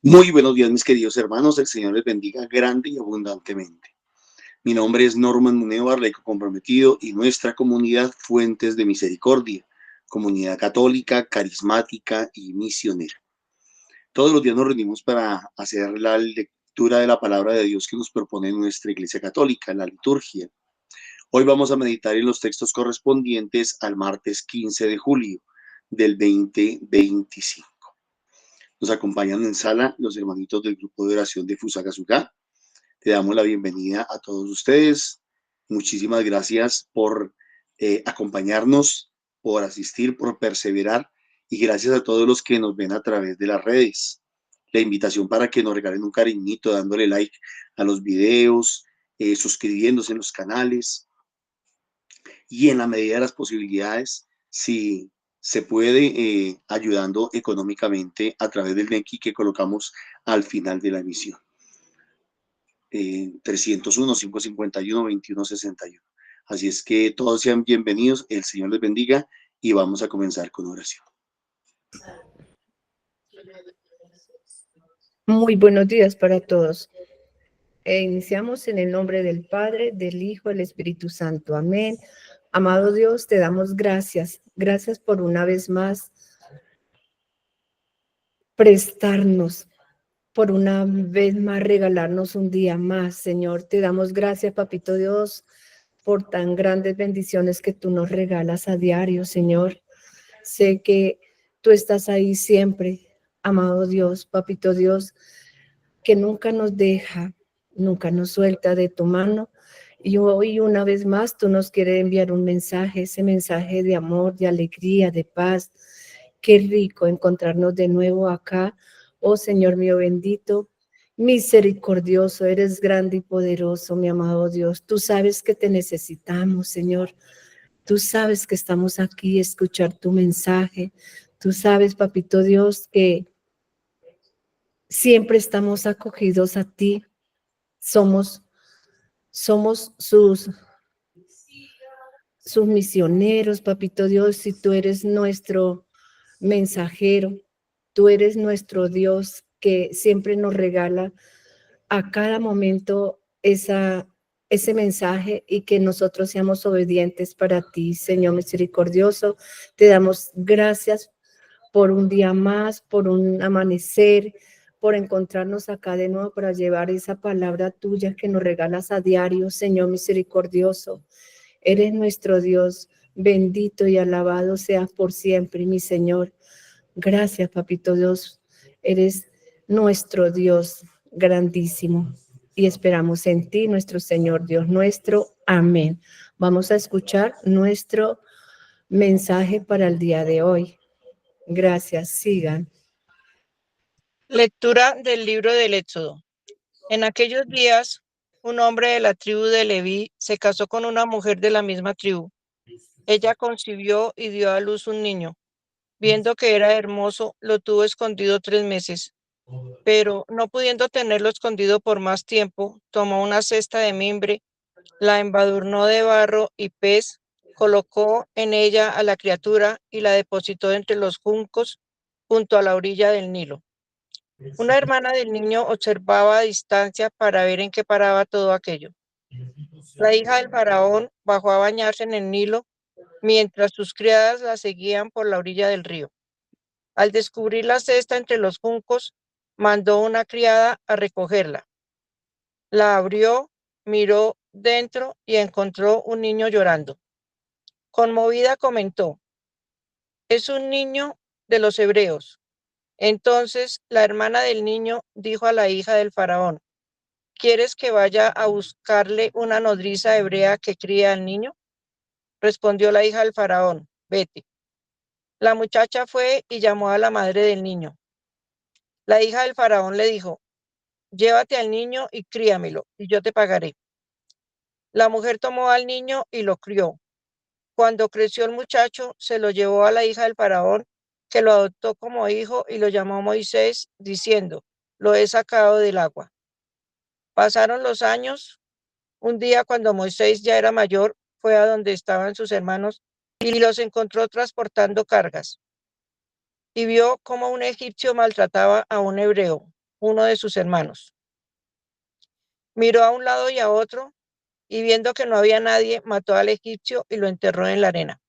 Muy buenos días, mis queridos hermanos. El Señor les bendiga grande y abundantemente. Mi nombre es Norman Muneo, laico comprometido, y nuestra comunidad Fuentes de Misericordia, comunidad católica, carismática y misionera. Todos los días nos reunimos para hacer la lectura de la palabra de Dios que nos propone nuestra Iglesia Católica, la liturgia. Hoy vamos a meditar en los textos correspondientes al martes 15 de julio del 2025. Nos acompañan en sala los hermanitos del grupo de oración de Fusagasugá. Te damos la bienvenida a todos ustedes. Muchísimas gracias por acompañarnos, por asistir, por perseverar y gracias a todos los que nos ven a través de las redes. La invitación para que nos regalen un cariñito, dándole like a los videos, suscribiéndose en los canales y en la medida de las posibilidades, si se puede, ayudando económicamente a través del Nequi que colocamos al final de la emisión. 301-551-2161. Así es que todos sean bienvenidos, el Señor les bendiga y vamos a comenzar con oración. Muy buenos días para todos. Iniciamos en el nombre del Padre, del Hijo, del Espíritu Santo. Amén. Amado Dios, te damos gracias. Gracias por una vez más prestarnos, por una vez más regalarnos un día más, Señor. Te damos gracias, Papito Dios, por tan grandes bendiciones que tú nos regalas a diario, Señor. Sé que tú estás ahí siempre, amado Dios, Papito Dios, que nunca nos deja, nunca nos suelta de tu mano. Y hoy una vez más tú nos quieres enviar un mensaje, ese mensaje de amor, de alegría, de paz. Qué rico encontrarnos de nuevo acá. Oh Señor mío bendito, misericordioso, eres grande y poderoso, mi amado Dios. Tú sabes que te necesitamos, Señor. Tú sabes que estamos aquí a escuchar tu mensaje. Tú sabes, Papito Dios, que siempre estamos acogidos a ti. Somos sus misioneros, Papito Dios, y tú eres nuestro mensajero, tú eres nuestro Dios que siempre nos regala a cada momento ese mensaje y que nosotros seamos obedientes para ti, Señor misericordioso. Te damos gracias por un día más, por un amanecer, por encontrarnos acá de nuevo para llevar esa palabra tuya que nos regalas a diario, Señor misericordioso. Eres nuestro Dios, bendito y alabado seas por siempre, mi Señor. Gracias, Papito Dios. Eres nuestro Dios grandísimo y esperamos en ti, nuestro Señor Dios nuestro. Amén. Vamos a escuchar nuestro mensaje para el día de hoy. Gracias, sigan. Lectura del libro del Éxodo. En aquellos días, un hombre de la tribu de Leví se casó con una mujer de la misma tribu. Ella concibió y dio a luz un niño. Viendo que era hermoso, lo tuvo escondido 3 meses. Pero no pudiendo tenerlo escondido por más tiempo, tomó una cesta de mimbre, la embadurnó de barro y pez, colocó en ella a la criatura y la depositó entre los juncos junto a la orilla del Nilo. Una hermana del niño observaba a distancia para ver en qué paraba todo aquello. La hija del faraón bajó a bañarse en el Nilo, mientras sus criadas la seguían por la orilla del río. Al descubrir la cesta entre los juncos, mandó una criada a recogerla. La abrió, miró dentro y encontró un niño llorando. Conmovida comentó: «Es un niño de los hebreos». Entonces la hermana del niño dijo a la hija del faraón: «¿Quieres que vaya a buscarle una nodriza hebrea que críe al niño?». Respondió la hija del faraón: «Vete». La muchacha fue y llamó a la madre del niño. La hija del faraón le dijo: «Llévate al niño y críamelo, y yo te pagaré». La mujer tomó al niño y lo crió. Cuando creció el muchacho, se lo llevó a la hija del faraón, que lo adoptó como hijo y lo llamó Moisés, diciendo: «Lo he sacado del agua». Pasaron los años. Un día, cuando Moisés ya era mayor, fue a donde estaban sus hermanos y los encontró transportando cargas. Y vio cómo un egipcio maltrataba a un hebreo. uno de sus hermanos. Miró a un lado y a otro, y viendo que no había nadie, mató al egipcio y lo enterró en la arena.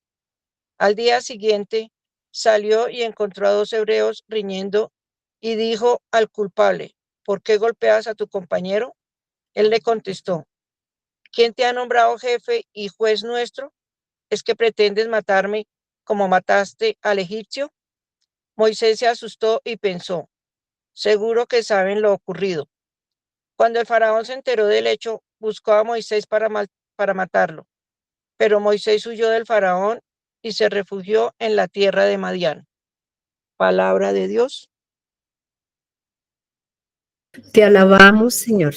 Al día siguiente salió y encontró a 2 hebreos riñendo y dijo al culpable: ¿por qué golpeas a tu compañero? Él le contestó: ¿quién te ha nombrado jefe y juez nuestro? ¿Es que pretendes matarme como mataste al egipcio? Moisés se asustó y pensó: seguro que saben lo ocurrido. Cuando el faraón se enteró del hecho, buscó a Moisés para matarlo. Pero Moisés huyó del faraón y se refugió en la tierra de Madián. Palabra de Dios. Te alabamos, Señor.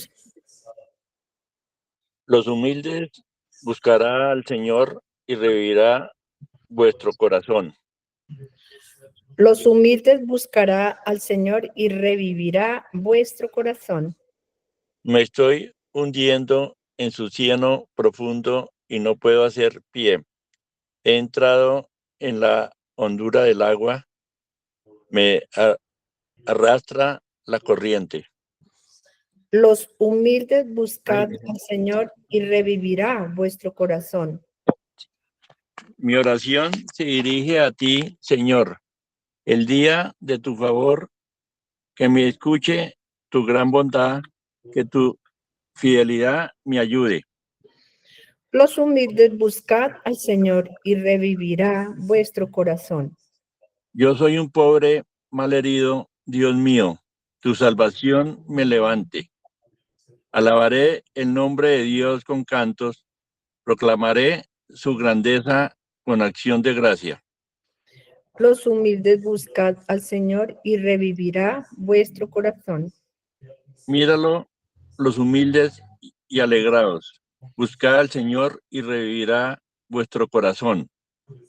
Los humildes buscará al Señor y revivirá vuestro corazón. Los humildes buscará al Señor y revivirá vuestro corazón. Me estoy hundiendo en su cieno profundo y no puedo hacer pie. He entrado en la hondura del agua, me arrastra la corriente. Los humildes buscad al Señor y revivirá vuestro corazón. Mi oración se dirige a ti, Señor, el día de tu favor, que me escuche tu gran bondad, que tu fidelidad me ayude. Los humildes buscad al Señor y revivirá vuestro corazón. Yo soy un pobre malherido, Dios mío, tu salvación me levante. Alabaré el nombre de Dios con cantos, proclamaré su grandeza con acción de gracia. Los humildes buscad al Señor y revivirá vuestro corazón. Míralo, los humildes y alegrados. Buscad al Señor y revivirá vuestro corazón.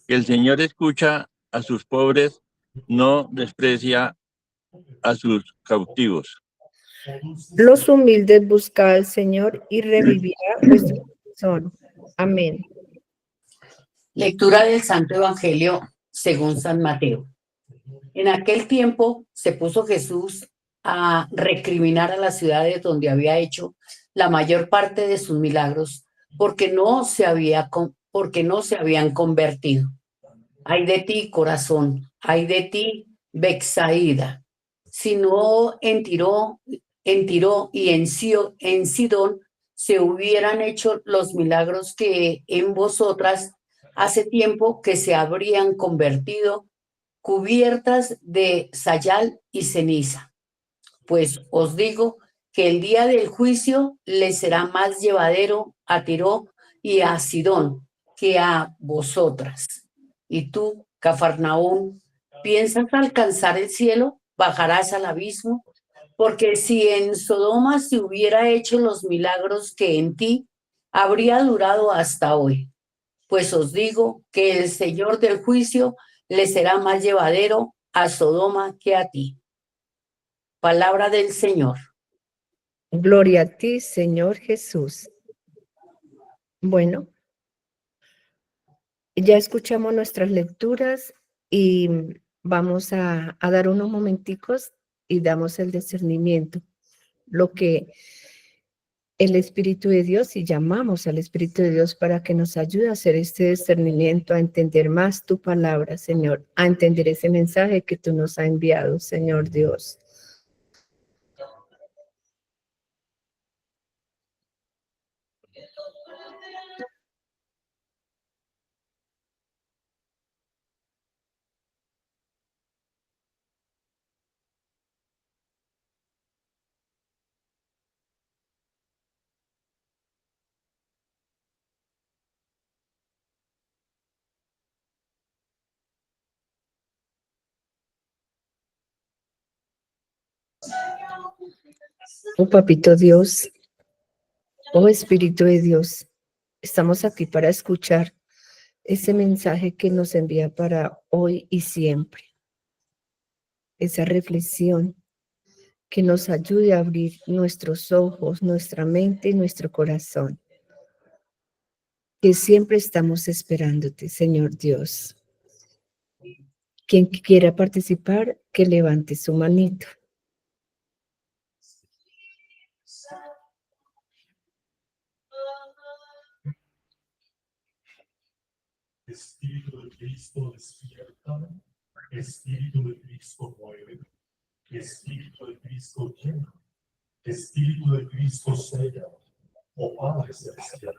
El Señor escucha a sus pobres, no desprecia a sus cautivos. Los humildes buscad al Señor y revivirá vuestro corazón. Amén. Lectura del Santo Evangelio según San Mateo. En aquel tiempo se puso Jesús a recriminar a las ciudades donde había hecho la mayor parte de sus milagros, porque no se habían convertido. Ay de ti, Corazón, ay de ti, Betsaida. Si no en Tiro y en Sidón se hubieran hecho los milagros que en vosotras, hace tiempo que se habrían convertido cubiertas de sayal y ceniza. Pues os digo que el día del juicio les será más llevadero a Tiro y a Sidón que a vosotras. Y tú, Cafarnaúm, ¿piensas alcanzar el cielo? ¿Bajarás al abismo? Porque si en Sodoma se hubiera hecho los milagros que en ti, habría durado hasta hoy. Pues os digo que el Señor del juicio le será más llevadero a Sodoma que a ti. Palabra del Señor. Gloria a ti, Señor Jesús. Bueno, ya escuchamos nuestras lecturas y vamos a dar unos momenticos y damos el discernimiento. Lo que el Espíritu de Dios, y llamamos al Espíritu de Dios para que nos ayude a hacer este discernimiento, a entender más tu palabra, Señor, a entender ese mensaje que tú nos has enviado, Señor Dios. Oh Papito Dios, oh Espíritu de Dios, estamos aquí para escuchar ese mensaje que nos envía para hoy y siempre. Esa reflexión que nos ayude a abrir nuestros ojos, nuestra mente y nuestro corazón. Que siempre estamos esperándote, Señor Dios. Quien quiera participar, que levante su manito. Espíritu de Cristo despierta, Espíritu de Cristo mueve, Espíritu de Cristo llena, Espíritu de Cristo sella. Oh Padre Celestial,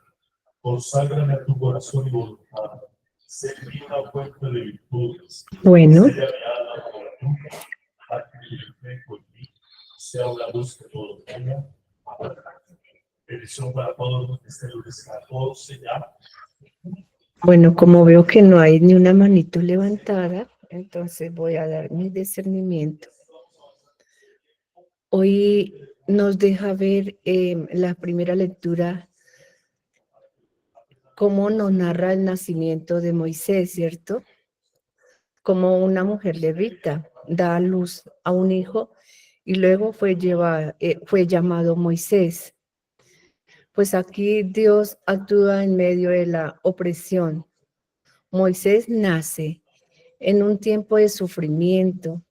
conságrame a tu corazón y voluntad, sé en mí una fuente de virtudes, Bueno, sella mi alma como la tuya, haz que el reflejo en mí sea una luz que todo tenga. Amén. Bendición para todos los que estén en el 14 ya. bueno, como veo que no hay ni una manito levantada, entonces voy a dar mi discernimiento. Hoy nos deja ver la primera lectura cómo nos narra el nacimiento de Moisés, ¿cierto? Como una mujer levita da a luz a un hijo y luego fue llamado Moisés. Pues aquí Dios actúa en medio de la opresión. Moisés nace en un tiempo de sufrimiento,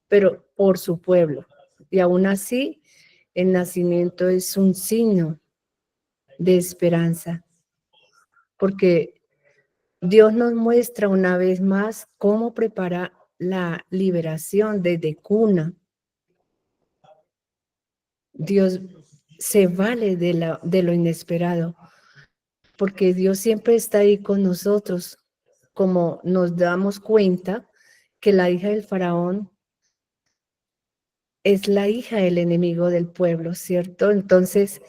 pero por su pueblo. Y aún así, el nacimiento es un signo de esperanza, porque Dios nos muestra una vez más cómo prepara la liberación desde cuna. Dios se vale de lo inesperado, porque Dios siempre está ahí con nosotros, como nos damos cuenta que la hija del faraón es la hija del enemigo del pueblo, ¿cierto? Entonces,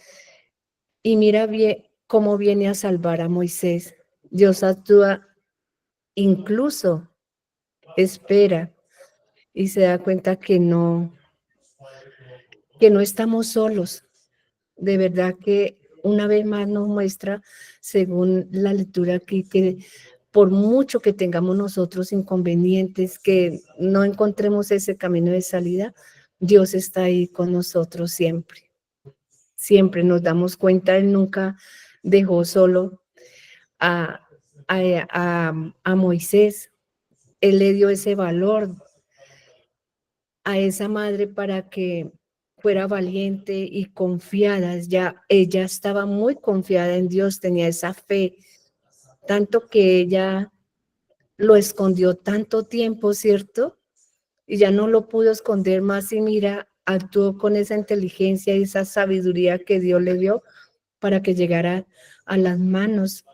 y mira bien cómo viene a salvar a Moisés. Dios actúa, incluso espera y se da cuenta que no estamos solos. De verdad que una vez más nos muestra, según la lectura aquí, que por mucho que tengamos nosotros inconvenientes, que no encontremos ese camino de salida, Dios está ahí con nosotros siempre. Siempre nos damos cuenta, Él nunca dejó solo a Moisés. Él le dio ese valor a esa madre para que fuera valiente y confiada. Ella estaba muy confiada en Dios, tenía esa fe, tanto que ella lo escondió tanto tiempo, ¿cierto? Y ya no lo pudo esconder más y mira, actuó con esa inteligencia y esa sabiduría que Dios le dio para que llegara a las manos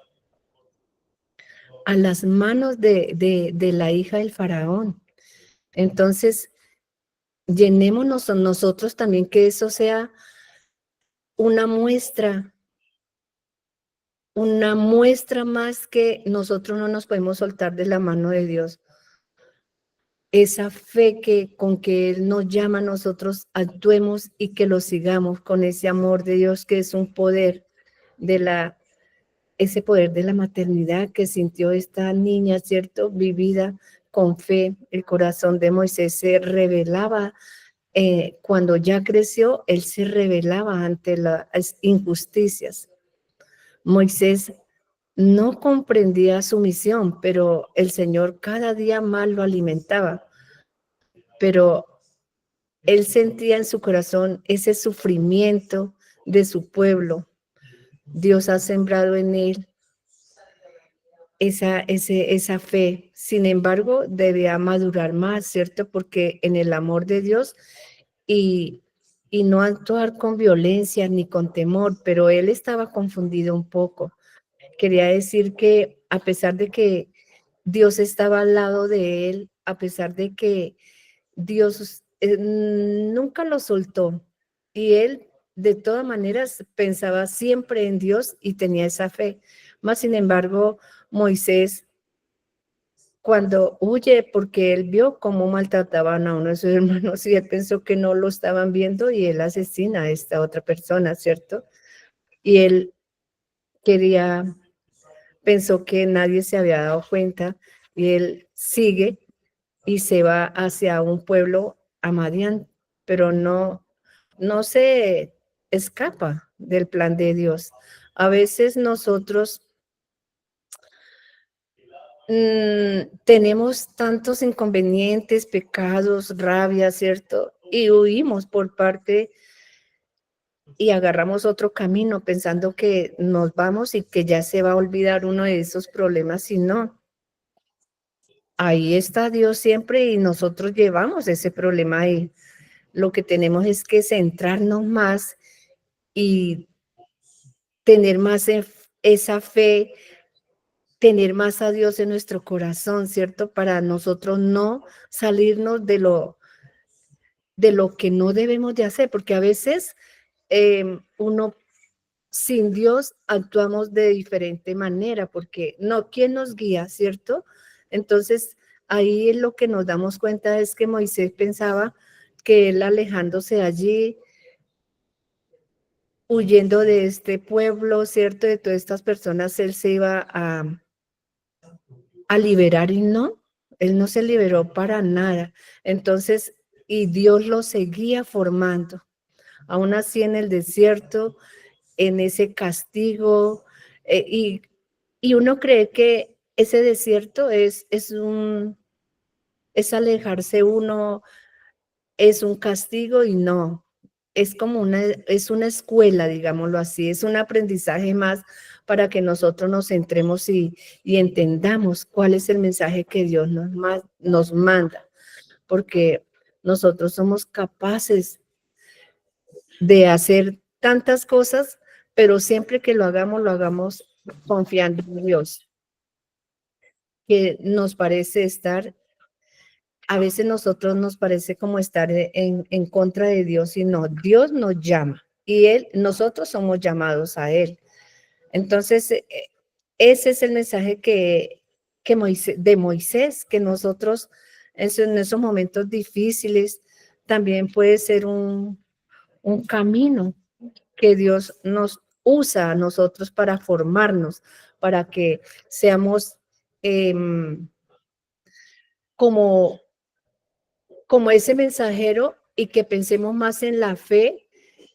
de la hija del faraón. Entonces, llenémonos nosotros también, que eso sea una muestra más que nosotros no nos podemos soltar de la mano de Dios. Esa fe con que Él nos llama a nosotros, actuemos y que lo sigamos con ese amor de Dios, que es un poder ese poder de la maternidad que sintió esta niña, ¿cierto? Vivida con fe. El corazón de Moisés se revelaba. Cuando ya creció, él se rebelaba ante las injusticias. Moisés no comprendía su misión, pero el Señor cada día más lo alimentaba. Pero él sentía en su corazón ese sufrimiento de su pueblo. Dios ha sembrado en él esa fe. Sin embargo, debía madurar más, ¿cierto? Porque en el amor de Dios y no actuar con violencia ni con temor, pero él estaba confundido un poco. Quería decir que a pesar de que Dios estaba al lado de él, a pesar de que Dios nunca lo soltó y él de todas maneras pensaba siempre en Dios y tenía esa fe. Más sin embargo, Moisés, cuando huye, porque él vio cómo maltrataban a uno de sus hermanos y él pensó que no lo estaban viendo y él asesina a esta otra persona, ¿cierto? Y él pensó que nadie se había dado cuenta y él sigue y se va hacia un pueblo, a Madián, pero no se escapa del plan de Dios. A veces nosotros tenemos tantos inconvenientes, pecados, rabia, ¿cierto? Y huimos por parte y agarramos otro camino pensando que nos vamos y que ya se va a olvidar uno de esos problemas, y no. Ahí está Dios siempre y nosotros llevamos ese problema ahí. Lo que tenemos es que centrarnos más y tener más esa fe, tener más a Dios en nuestro corazón, ¿cierto? Para nosotros no salirnos de lo que no debemos de hacer, porque a veces uno sin Dios actuamos de diferente manera, porque no, ¿quién nos guía, cierto? Entonces, ahí lo que nos damos cuenta es que Moisés pensaba que él alejándose de allí, huyendo de este pueblo, cierto, de todas estas personas, él se iba a liberar, y no, él no se liberó para nada. Entonces, y Dios lo seguía formando, aún así en el desierto, en ese castigo, y uno cree que ese desierto es alejarse uno, es un castigo, y no, es como es una escuela, digámoslo así, es un aprendizaje más para que nosotros nos centremos y entendamos cuál es el mensaje que Dios nos manda, porque nosotros somos capaces de hacer tantas cosas, pero siempre que lo hagamos confiando en Dios, que nos parece estar, a veces nosotros nos parece como estar en contra de Dios, y no, Dios nos llama y nosotros somos llamados a Él. Entonces, ese es el mensaje de Moisés, que nosotros en esos momentos difíciles también puede ser un camino que Dios nos usa a nosotros para formarnos, para que seamos como ese mensajero, y que pensemos más en la fe,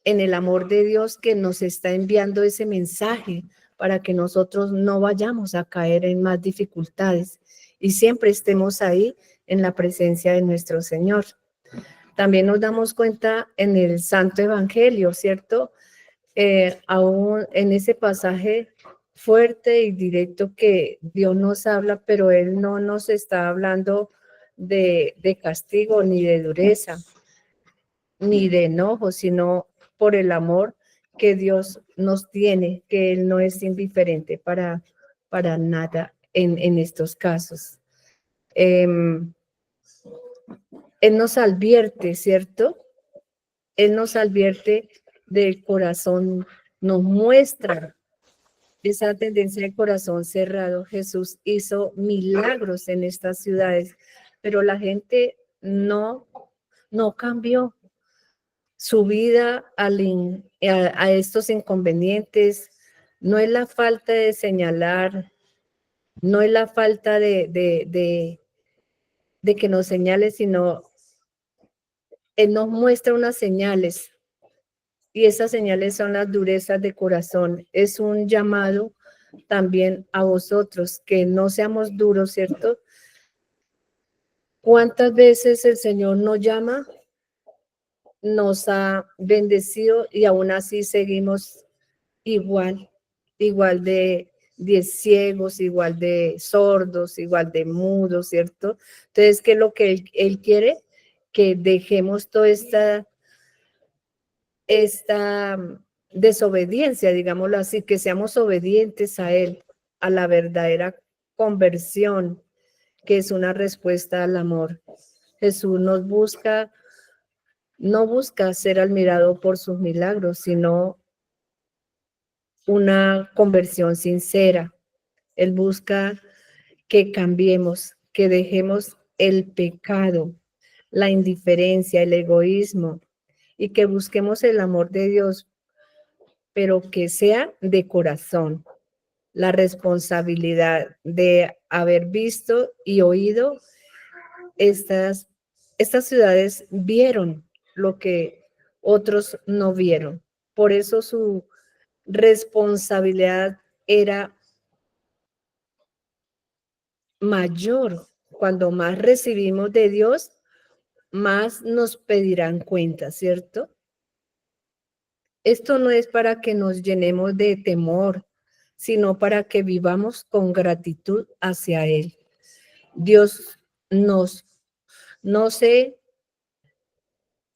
en el amor de Dios que nos está enviando ese mensaje, para que nosotros no vayamos a caer en más dificultades y siempre estemos ahí en la presencia de nuestro Señor. También nos damos cuenta en el Santo Evangelio, ¿cierto? Aún en ese pasaje fuerte y directo que Dios nos habla, pero Él no nos está hablando de castigo, ni de dureza, ni de enojo, sino por el amor que Dios nos tiene, que Él no es indiferente para nada en estos casos. Él nos advierte, ¿cierto? Él nos advierte del corazón, nos muestra esa tendencia de corazón cerrado. Jesús hizo milagros en estas ciudades, pero la gente no cambió su vida a estos inconvenientes. No es la falta de señalar, no es la falta de que nos señale, sino Él nos muestra unas señales, y esas señales son las durezas de corazón. Es un llamado también a vosotros, que no seamos duros, ¿cierto? ¿Cuántas veces el Señor nos llama, nos ha bendecido, y aún así seguimos igual de ciegos, igual de sordos, igual de mudos, ¿cierto? Entonces, ¿qué es lo que él quiere? Que dejemos toda esta desobediencia, digámoslo así, que seamos obedientes a Él, a la verdadera conversión, que es una respuesta al amor. Jesús no busca ser admirado por sus milagros, sino una conversión sincera. Él busca que cambiemos, que dejemos el pecado, la indiferencia, el egoísmo, y que busquemos el amor de Dios, pero que sea de corazón. La responsabilidad de haber visto y oído estas ciudades vieron lo que otros no vieron. Por eso su responsabilidad era mayor. Cuando más recibimos de Dios, más nos pedirán cuenta, ¿cierto? Esto no es para que nos llenemos de temor, sino para que vivamos con gratitud hacia Él. Dios nos, no sé,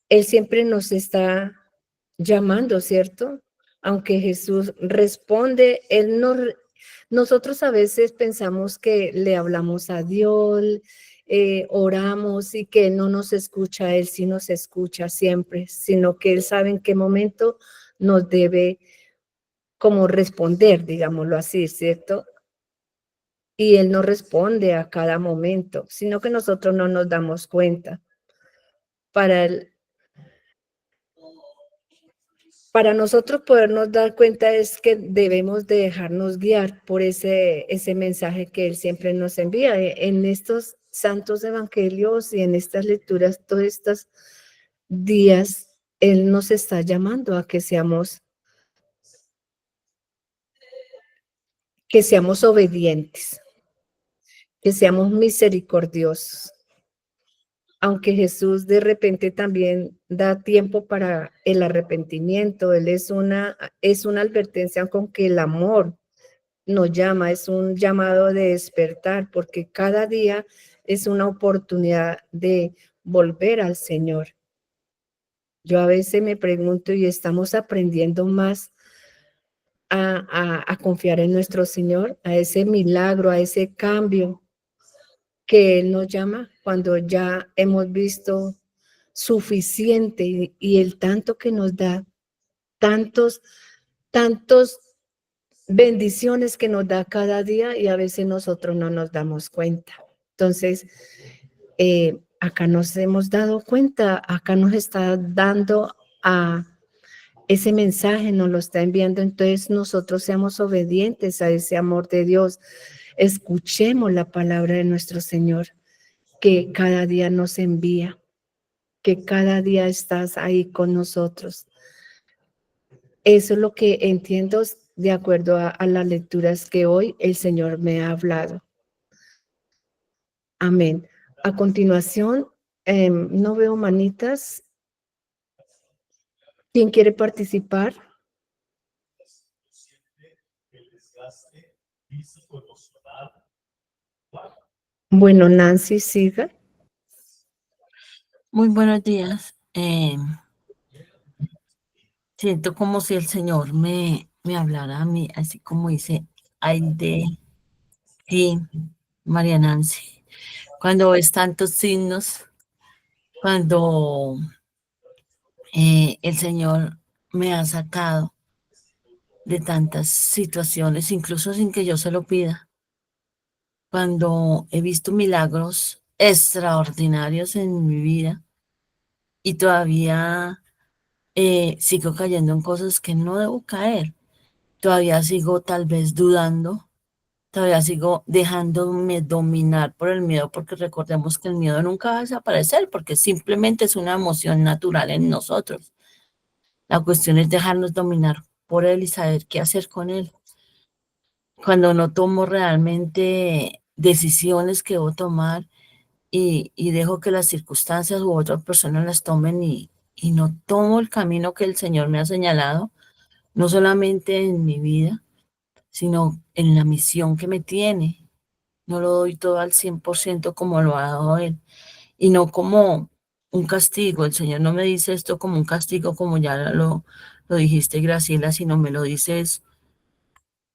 Él siempre nos está llamando, ¿cierto? Aunque Jesús responde, Él no, nosotros a veces pensamos que le hablamos a Dios, oramos y que Él no nos escucha, Él sí nos escucha siempre, sino que Él sabe en qué momento nos debe como responder, digámoslo así, ¿cierto? Y Él no responde a cada momento, sino que nosotros no nos damos cuenta. Para nosotros podernos dar cuenta es que debemos de dejarnos guiar por ese mensaje que Él siempre nos envía. En estos santos evangelios y en estas lecturas, todos estos días, Él nos está llamando a que seamos obedientes, que seamos misericordiosos. Aunque Jesús de repente también da tiempo para el arrepentimiento, Él es una advertencia con que el amor nos llama, es un llamado de despertar, porque cada día es una oportunidad de volver al Señor. Yo a veces me pregunto, ¿y estamos aprendiendo más a confiar en nuestro Señor, a ese milagro, a ese cambio que Él nos llama cuando ya hemos visto suficiente y el tanto que nos da, tantos bendiciones que nos da cada día y a veces nosotros no nos damos cuenta? Entonces, acá nos hemos dado cuenta, acá nos está dando a ese mensaje, nos lo está enviando, entonces nosotros seamos obedientes a ese amor de Dios, escuchemos la palabra de nuestro Señor, que cada día nos envía, que cada día estás ahí con nosotros. Eso es lo que entiendo de acuerdo a las lecturas que hoy el Señor me ha hablado. Amén. A continuación, no veo manitas. ¿Quién quiere participar? Bueno, Nancy, siga. Muy buenos días. Siento como si el Señor me hablara a mí, así como dice, ay de ti, María Nancy. Cuando ves tantos signos, cuando el Señor me ha sacado de tantas situaciones, incluso sin que yo se lo pida, cuando he visto milagros extraordinarios en mi vida y todavía sigo cayendo en cosas que no debo caer. Todavía sigo tal vez dudando, todavía sigo dejándome dominar por el miedo, porque recordemos que el miedo nunca va a desaparecer, porque simplemente es una emoción natural en nosotros. La cuestión es dejarnos dominar por él y saber qué hacer con él. Cuando no tomo realmente decisiones que debo tomar y dejo que las circunstancias u otras personas las tomen y no tomo el camino que el Señor me ha señalado, no solamente en mi vida, sino en la misión que me tiene. No lo doy todo al 100% como lo ha dado Él, y no como un castigo. El Señor no me dice esto como un castigo, como ya lo dijiste, Graciela, sino me lo dices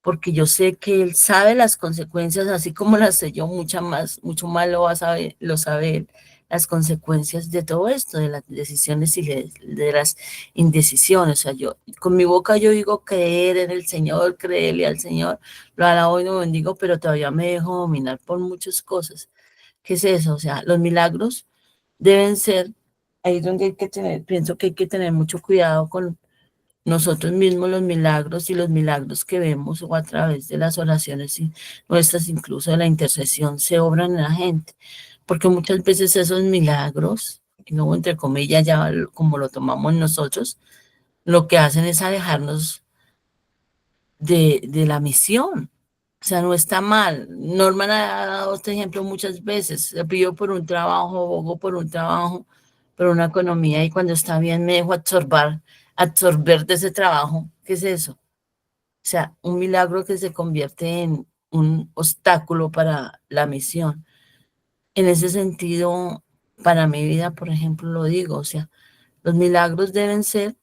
porque yo sé que Él sabe las consecuencias, así como las sé yo, mucho más lo sabe Él, las consecuencias de todo esto, de las decisiones y de las indecisiones. O sea, yo, con mi boca yo digo creer en el Señor, creerle al Señor, lo alabo y lo bendigo, pero todavía me dejo dominar por muchas cosas. ¿Qué es eso? O sea, los milagros deben ser, ahí es donde hay que tener, pienso que hay que tener mucho cuidado con nosotros mismos, los milagros que vemos o a través de las oraciones nuestras, incluso de la intercesión, se obran en la gente, porque muchas veces esos milagros, y luego entre comillas ya como lo tomamos nosotros, lo que hacen es alejarnos de la misión. O sea, no está mal. Norman ha dado este ejemplo muchas veces. Le pido por un trabajo, abogo por un trabajo, por una economía, y cuando está bien me dejo absorber de ese trabajo. ¿Qué es eso? O sea, un milagro que se convierte en un obstáculo para la misión. En ese sentido, para mi vida, por ejemplo, lo digo, o sea, los milagros deben ser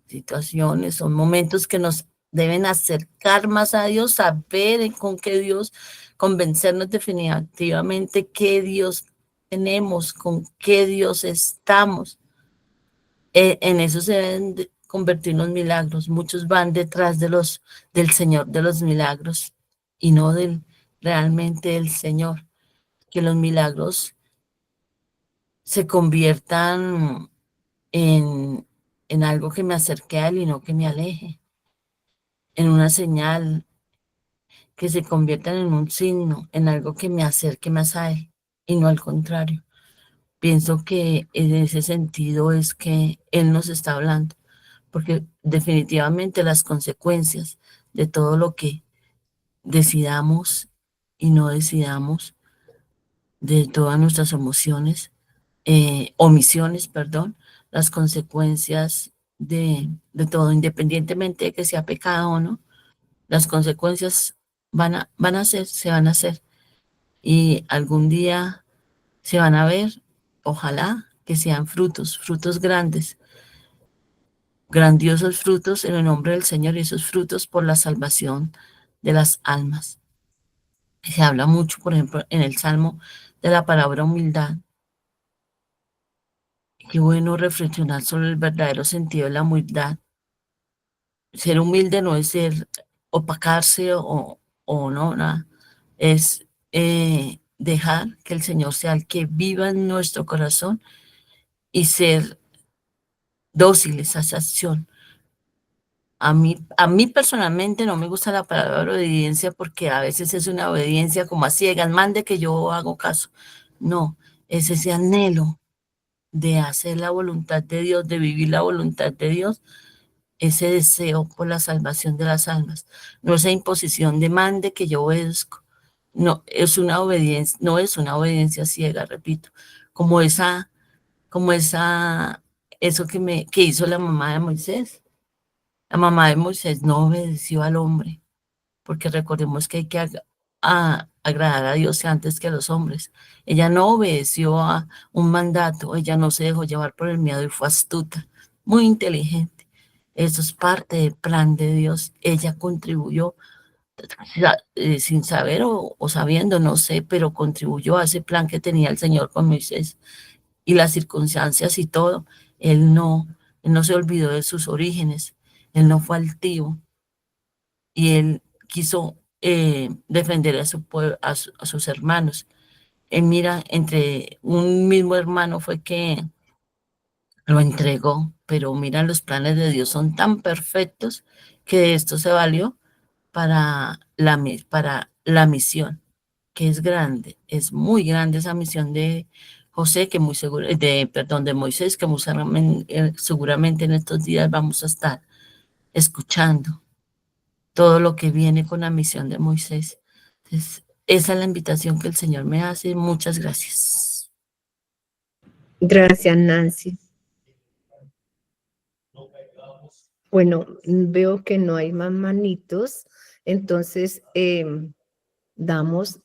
situaciones, son momentos que nos deben acercar más a Dios, saber con qué Dios, convencernos definitivamente qué Dios tenemos, con qué Dios estamos. En eso se deben convertir los milagros. Muchos van detrás del Señor de los milagros y no realmente del Señor. Que los milagros se conviertan en, en algo que me acerque a Él y no que me aleje, en una señal, que se conviertan en un signo, en algo que me acerque más a Él y no al contrario. Pienso que en ese sentido es que Él nos está hablando, porque definitivamente las consecuencias de todo lo que decidamos y no decidamos, de todas nuestras emociones, omisiones, perdón, las consecuencias de todo, independientemente de que sea pecado o no, las consecuencias van a ser, se van a hacer y algún día se van a ver, ojalá que sean frutos, frutos grandes, grandiosos frutos en el nombre del Señor y esos frutos por la salvación de las almas. Se habla mucho, por ejemplo, en el Salmo de la palabra humildad. Qué bueno reflexionar sobre el verdadero sentido de la humildad. Ser humilde no es ser opacarse o no, nada. Es dejar que el Señor sea el que viva en nuestro corazón y ser dóciles a esa acción. A mí personalmente no me gusta la palabra obediencia porque a veces es una obediencia como a ciegas, mande que yo hago caso. No, es ese anhelo de hacer la voluntad de Dios, de vivir la voluntad de Dios, ese deseo por la salvación de las almas, no esa imposición de mande que yo obedezco. No, es una obediencia, no es una obediencia ciega, repito, como eso que hizo la mamá de Moisés. La mamá de Moisés no obedeció al hombre, porque recordemos que hay que agradar a Dios antes que a los hombres. Ella no obedeció a un mandato, ella no se dejó llevar por el miedo y fue astuta, muy inteligente. Eso es parte del plan de Dios. Ella contribuyó, sin saber o sabiendo, no sé, pero contribuyó a ese plan que tenía el Señor con Moisés y las circunstancias y todo. Él no se olvidó de sus orígenes, él no fue altivo y él quiso defender a a sus hermanos. Mira, entre un mismo hermano fue que lo entregó, pero mira, los planes de Dios son tan perfectos que de esto se valió para la misión, que es grande, es muy grande esa misión de José, que muy seguro, perdón, de Moisés, que muy seguramente en estos días vamos a estar escuchando todo lo que viene con la misión de Moisés. Entonces, esa es la invitación que el Señor me hace. Muchas gracias. Gracias, Nancy. Bueno, veo que no hay más manitos, entonces damos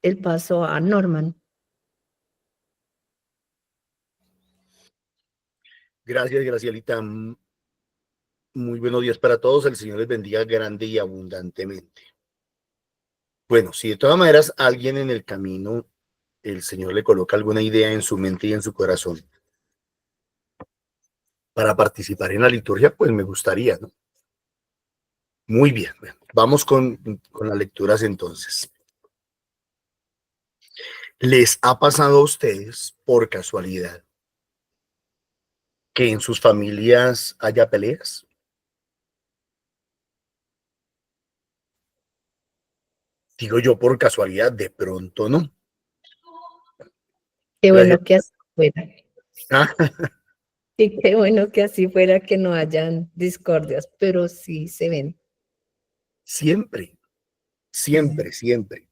el paso a Norman. Gracias, Gracielita. Muy buenos días para todos. El Señor les bendiga grande y abundantemente. Bueno, si de todas maneras alguien en el camino, el Señor le coloca alguna idea en su mente y en su corazón para participar en la liturgia, pues me gustaría, ¿no? Muy bien, bueno, vamos con las lecturas entonces. ¿Les ha pasado a ustedes, por casualidad, que en sus familias haya peleas? Digo yo por casualidad, de pronto no. Qué Gracias. bueno que así fuera. Ah, Y qué bueno que así fuera, que no hayan discordias, pero sí se ven. siempre, siempre, siempre.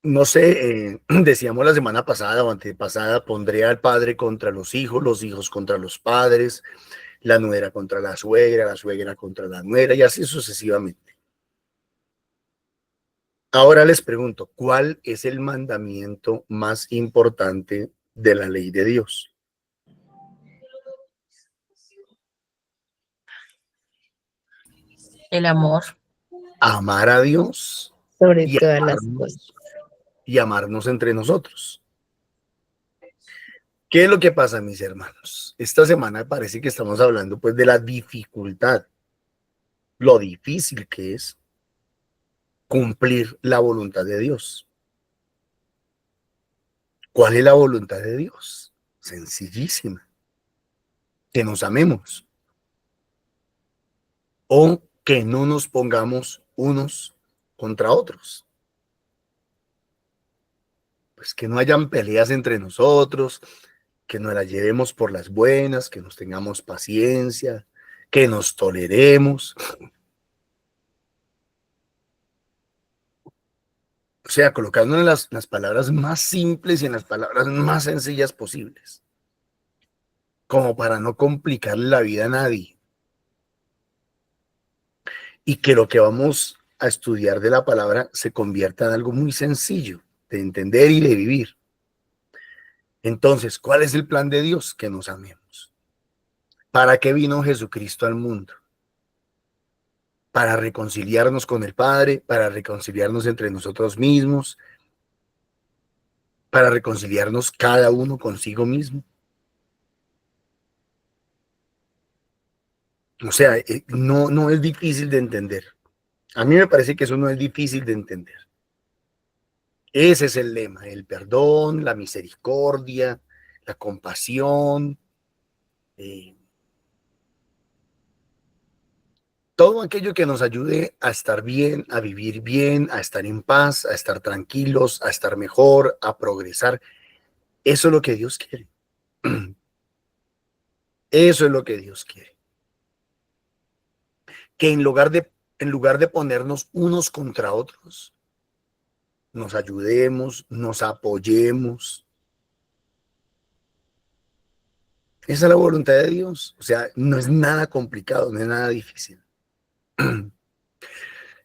no sé, decíamos la semana pasada o antepasada, pondré al padre contra los hijos contra los padres, la nuera contra la suegra contra la nuera y así sucesivamente. Ahora les pregunto, ¿cuál es el mandamiento más importante de la ley de Dios? El amor. Amar a Dios sobre y todas las cosas. amarnos entre nosotros. ¿Qué es lo que pasa, mis hermanos? Esta semana parece que estamos hablando pues de la dificultad, lo difícil que es cumplir la voluntad de Dios. ¿Cuál es la voluntad de Dios? Sencillísima. Que nos amemos o que no nos pongamos unos contra otros. Pues que no hayan peleas entre nosotros, que nos las llevemos por las buenas, que nos tengamos paciencia, que nos toleremos. O sea, colocando en las palabras más simples y en las palabras más sencillas posibles, como para no complicarle la vida a nadie. Y que lo que vamos a estudiar de la palabra se convierta en algo muy sencillo de entender y de vivir. Entonces, ¿cuál es el plan de Dios? Que nos amemos. ¿Para qué vino Jesucristo al mundo? Para reconciliarnos con el Padre, para reconciliarnos entre nosotros mismos, para reconciliarnos cada uno consigo mismo. O sea, no es difícil de entender. A mí me parece que eso no es difícil de entender. Ese es el lema, el perdón, la misericordia, la compasión, todo aquello que nos ayude a estar bien, a vivir bien, a estar en paz, a estar tranquilos, a estar mejor, a progresar. Eso es lo que Dios quiere. Eso es lo que Dios quiere. Que en lugar de ponernos unos contra otros, nos ayudemos, nos apoyemos. Esa es la voluntad de Dios. O sea, no es nada complicado, no es nada difícil.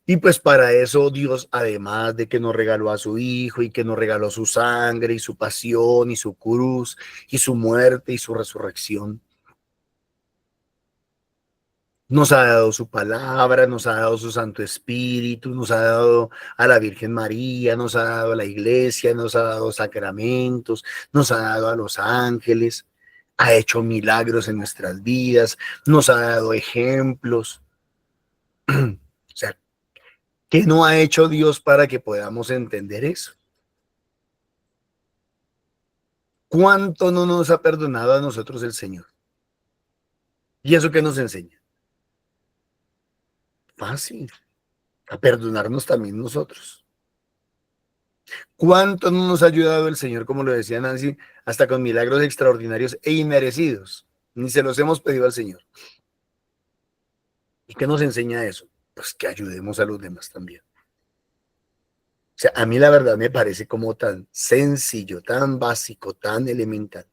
Y pues para eso Dios, además de que nos regaló a su Hijo y que nos regaló su sangre y su pasión y su cruz y su muerte y su resurrección, nos ha dado su palabra, nos ha dado su Santo Espíritu, nos ha dado a la Virgen María, nos ha dado a la iglesia, nos ha dado sacramentos, nos ha dado a los ángeles, ha hecho milagros en nuestras vidas, nos ha dado ejemplos. O sea, ¿qué no ha hecho Dios para que podamos entender eso? ¿Cuánto no nos ha perdonado a nosotros el Señor? ¿Y eso qué nos enseña? Fácil, a perdonarnos también nosotros. ¿Cuánto no nos ha ayudado el Señor, como lo decía Nancy, hasta con milagros extraordinarios e inmerecidos? Ni se los hemos pedido al Señor. ¿Y qué nos enseña eso? Pues que ayudemos a los demás también. O sea, a mí la verdad me parece como tan sencillo, tan básico, tan elemental.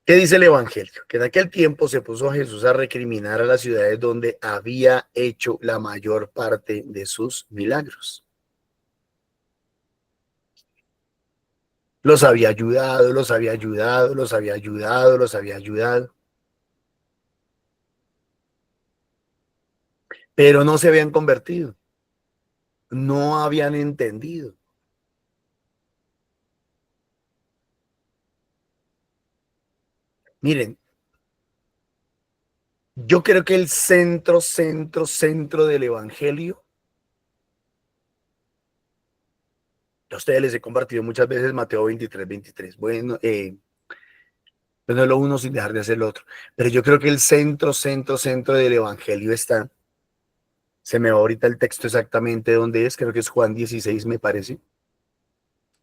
¿Qué dice el Evangelio? Que en aquel tiempo se puso a Jesús a recriminar a las ciudades donde había hecho la mayor parte de sus milagros. Los había ayudado, los había ayudado, los había ayudado, los había ayudado. Pero no se habían convertido. No habían entendido. Miren, yo creo que el centro del Evangelio, a ustedes les he compartido muchas veces Mateo 23. Bueno, pues no es lo uno sin dejar de hacer lo otro. Pero yo creo que el centro del Evangelio está, se me va ahorita el texto exactamente dónde es, creo que es Juan 16, me parece,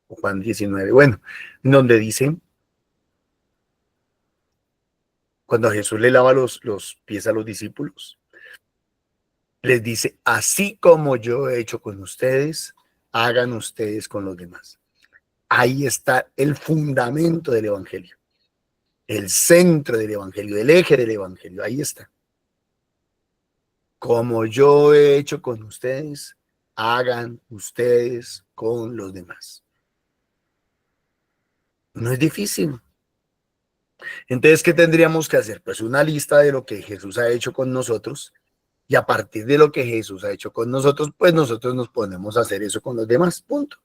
o Juan 19, bueno, donde dice, cuando Jesús le lava los pies a los discípulos, Les dice, así como yo he hecho con ustedes, hagan ustedes con los demás. Ahí está el fundamento del evangelio, el centro del evangelio, el eje del evangelio, ahí está. Como yo he hecho con ustedes, hagan ustedes con los demás. No es difícil. Entonces, ¿qué tendríamos que hacer? Pues una lista de lo que Jesús ha hecho con nosotros, y a partir de lo que Jesús ha hecho con nosotros, pues nosotros nos ponemos a hacer eso con los demás, punto.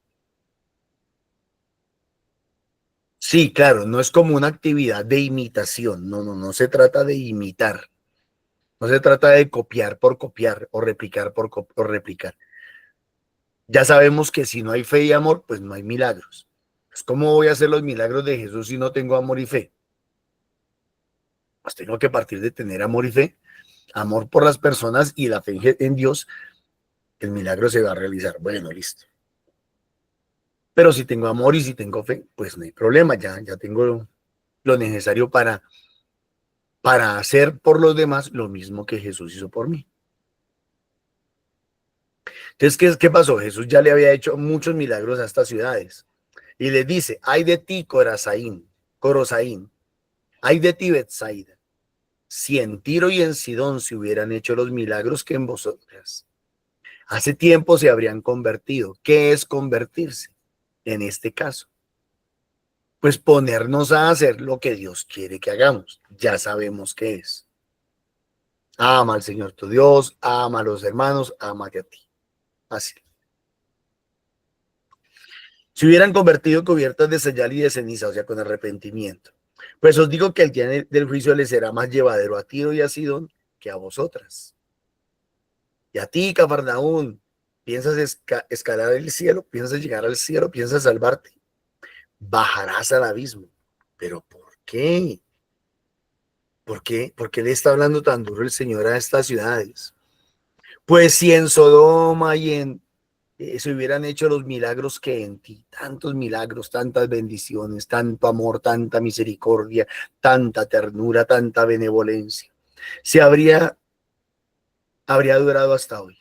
Sí, claro, no es como una actividad de imitación, no se trata de imitar, no se trata de copiar por copiar o replicar por replicar. Ya sabemos que si no hay fe y amor, pues no hay milagros. Pues, ¿cómo voy a hacer los milagros de Jesús si no tengo amor y fe? Pues tengo que partir de tener amor y fe, amor por las personas y la fe en Dios, el milagro se va a realizar. Bueno, listo. Pero si tengo amor y si tengo fe, pues no hay problema, ya tengo lo necesario para hacer por los demás lo mismo que Jesús hizo por mí. Entonces, ¿qué pasó? Jesús ya le había hecho muchos milagros a estas ciudades. Y les dice, ay de ti, Corosaín, ay de ti, Betsaida, si en Tiro y en Sidón se hubieran hecho los milagros que en vosotras, hace tiempo se habrían convertido. ¿Qué es convertirse? En este caso, pues ponernos a hacer lo que Dios quiere que hagamos. Ya sabemos qué es. Ama al Señor tu Dios, ama a los hermanos, ámate a ti. Así. Se hubieran convertido cubiertas de señal y de ceniza, o sea, con arrepentimiento. Pues os digo que el día del juicio les será más llevadero a Tiro y a Sidón que a vosotras. Y a ti, Cafarnaún, piensas escalar el cielo, piensas llegar al cielo, piensas salvarte. Bajarás al abismo. ¿Pero por qué? ¿Por qué? ¿Por qué le está hablando tan duro el Señor a estas ciudades? Pues si en Sodoma y en se hubieran hecho los milagros que en ti, tantos milagros, tantas bendiciones, tanto amor, tanta misericordia, tanta ternura, tanta benevolencia, se habría durado hasta hoy.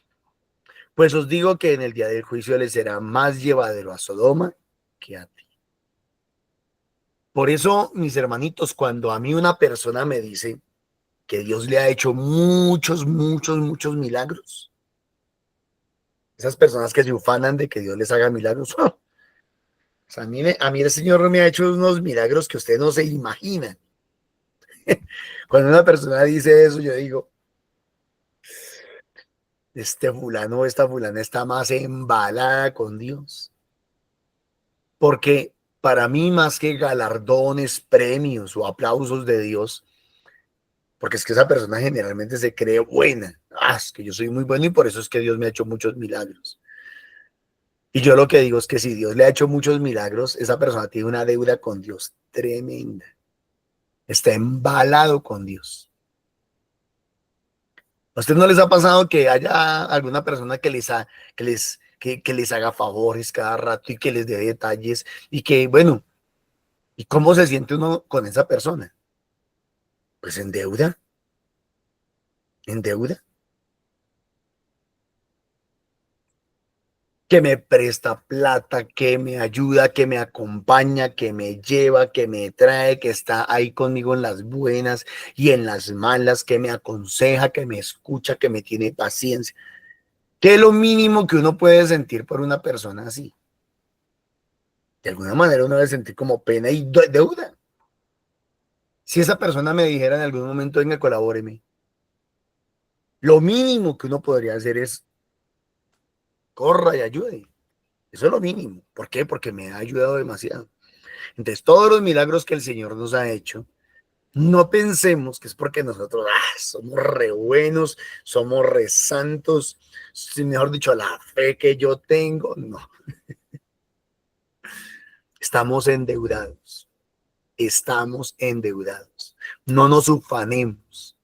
Pues os digo que en el día del juicio les será más llevadero a Sodoma que a ti. Por eso, mis hermanitos, cuando a mí una persona me dice que Dios le ha hecho muchos milagros, esas personas que se ufanan de que Dios les haga milagros, o sea, a mí el Señor me ha hecho unos milagros que usted no se imagina. Cuando una persona dice eso, yo digo, este fulano o esta fulana está más embalada con Dios. Porque para mí, más que galardones, premios o aplausos de Dios, porque es que esa persona generalmente se cree buena. Es que yo soy muy bueno y por eso es que Dios me ha hecho muchos milagros. Y yo lo que digo es que si Dios le ha hecho muchos milagros, esa persona tiene una deuda con Dios tremenda. Está embalado con Dios. ¿A ustedes no les ha pasado que haya alguna persona que les haga favores cada rato y que les dé detalles y que, bueno, ¿y cómo se siente uno con esa persona? Pues en deuda. En deuda. Que me presta plata, que me ayuda, que me acompaña, que me lleva, que me trae, que está ahí conmigo en las buenas y en las malas, que me aconseja, que me escucha, que me tiene paciencia. ¿Qué es lo mínimo que uno puede sentir por una persona así? De alguna manera uno debe sentir como pena y deuda. Si esa persona me dijera en algún momento, venga, colabóreme, lo mínimo que uno podría hacer es corra y ayude. Eso es lo mínimo. ¿Por qué? Porque me ha ayudado demasiado. Entonces, todos los milagros que el Señor nos ha hecho, no pensemos que es porque nosotros somos re buenos, somos re santos, mejor dicho, la fe que yo tengo. No. Estamos endeudados. Estamos endeudados. No nos ufanemos.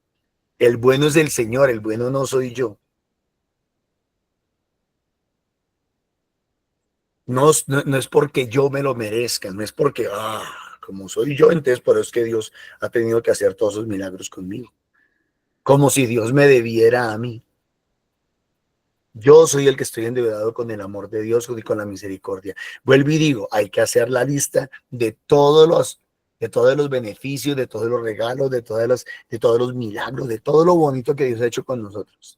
El bueno es el Señor, el bueno no soy yo. No es porque yo me lo merezca, no es porque, como soy yo, entonces por eso es que Dios ha tenido que hacer todos esos milagros conmigo. Como si Dios me debiera a mí. Yo soy el que estoy endeudado con el amor de Dios y con la misericordia. Vuelvo y digo, hay que hacer la lista de todos los beneficios, de todos los regalos, de todos los milagros, de todo lo bonito que Dios ha hecho con nosotros.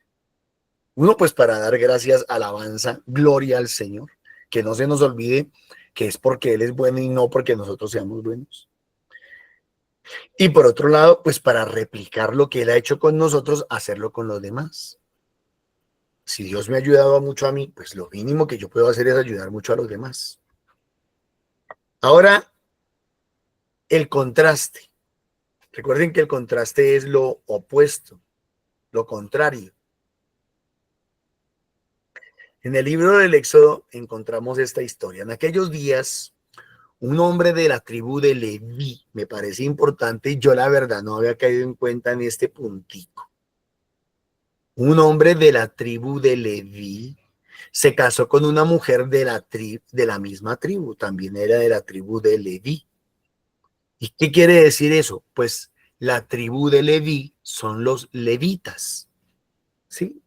Uno, pues para dar gracias, alabanza, gloria al Señor, que no se nos olvide que es porque Él es bueno y no porque nosotros seamos buenos. Y por otro lado, pues para replicar lo que Él ha hecho con nosotros, hacerlo con los demás. Si Dios me ha ayudado mucho a mí, pues lo mínimo que yo puedo hacer es ayudar mucho a los demás. Ahora, el contraste. Recuerden que el contraste es lo opuesto, lo contrario. En el libro del Éxodo encontramos esta historia. En aquellos días, un hombre de la tribu de Leví, me parece importante, y yo la verdad no había caído en cuenta en este puntico. Un hombre de la tribu de Leví se casó con una mujer de la misma tribu, también era de la tribu de Leví. ¿Y qué quiere decir eso? Pues la tribu de Leví son los levitas, ¿sí?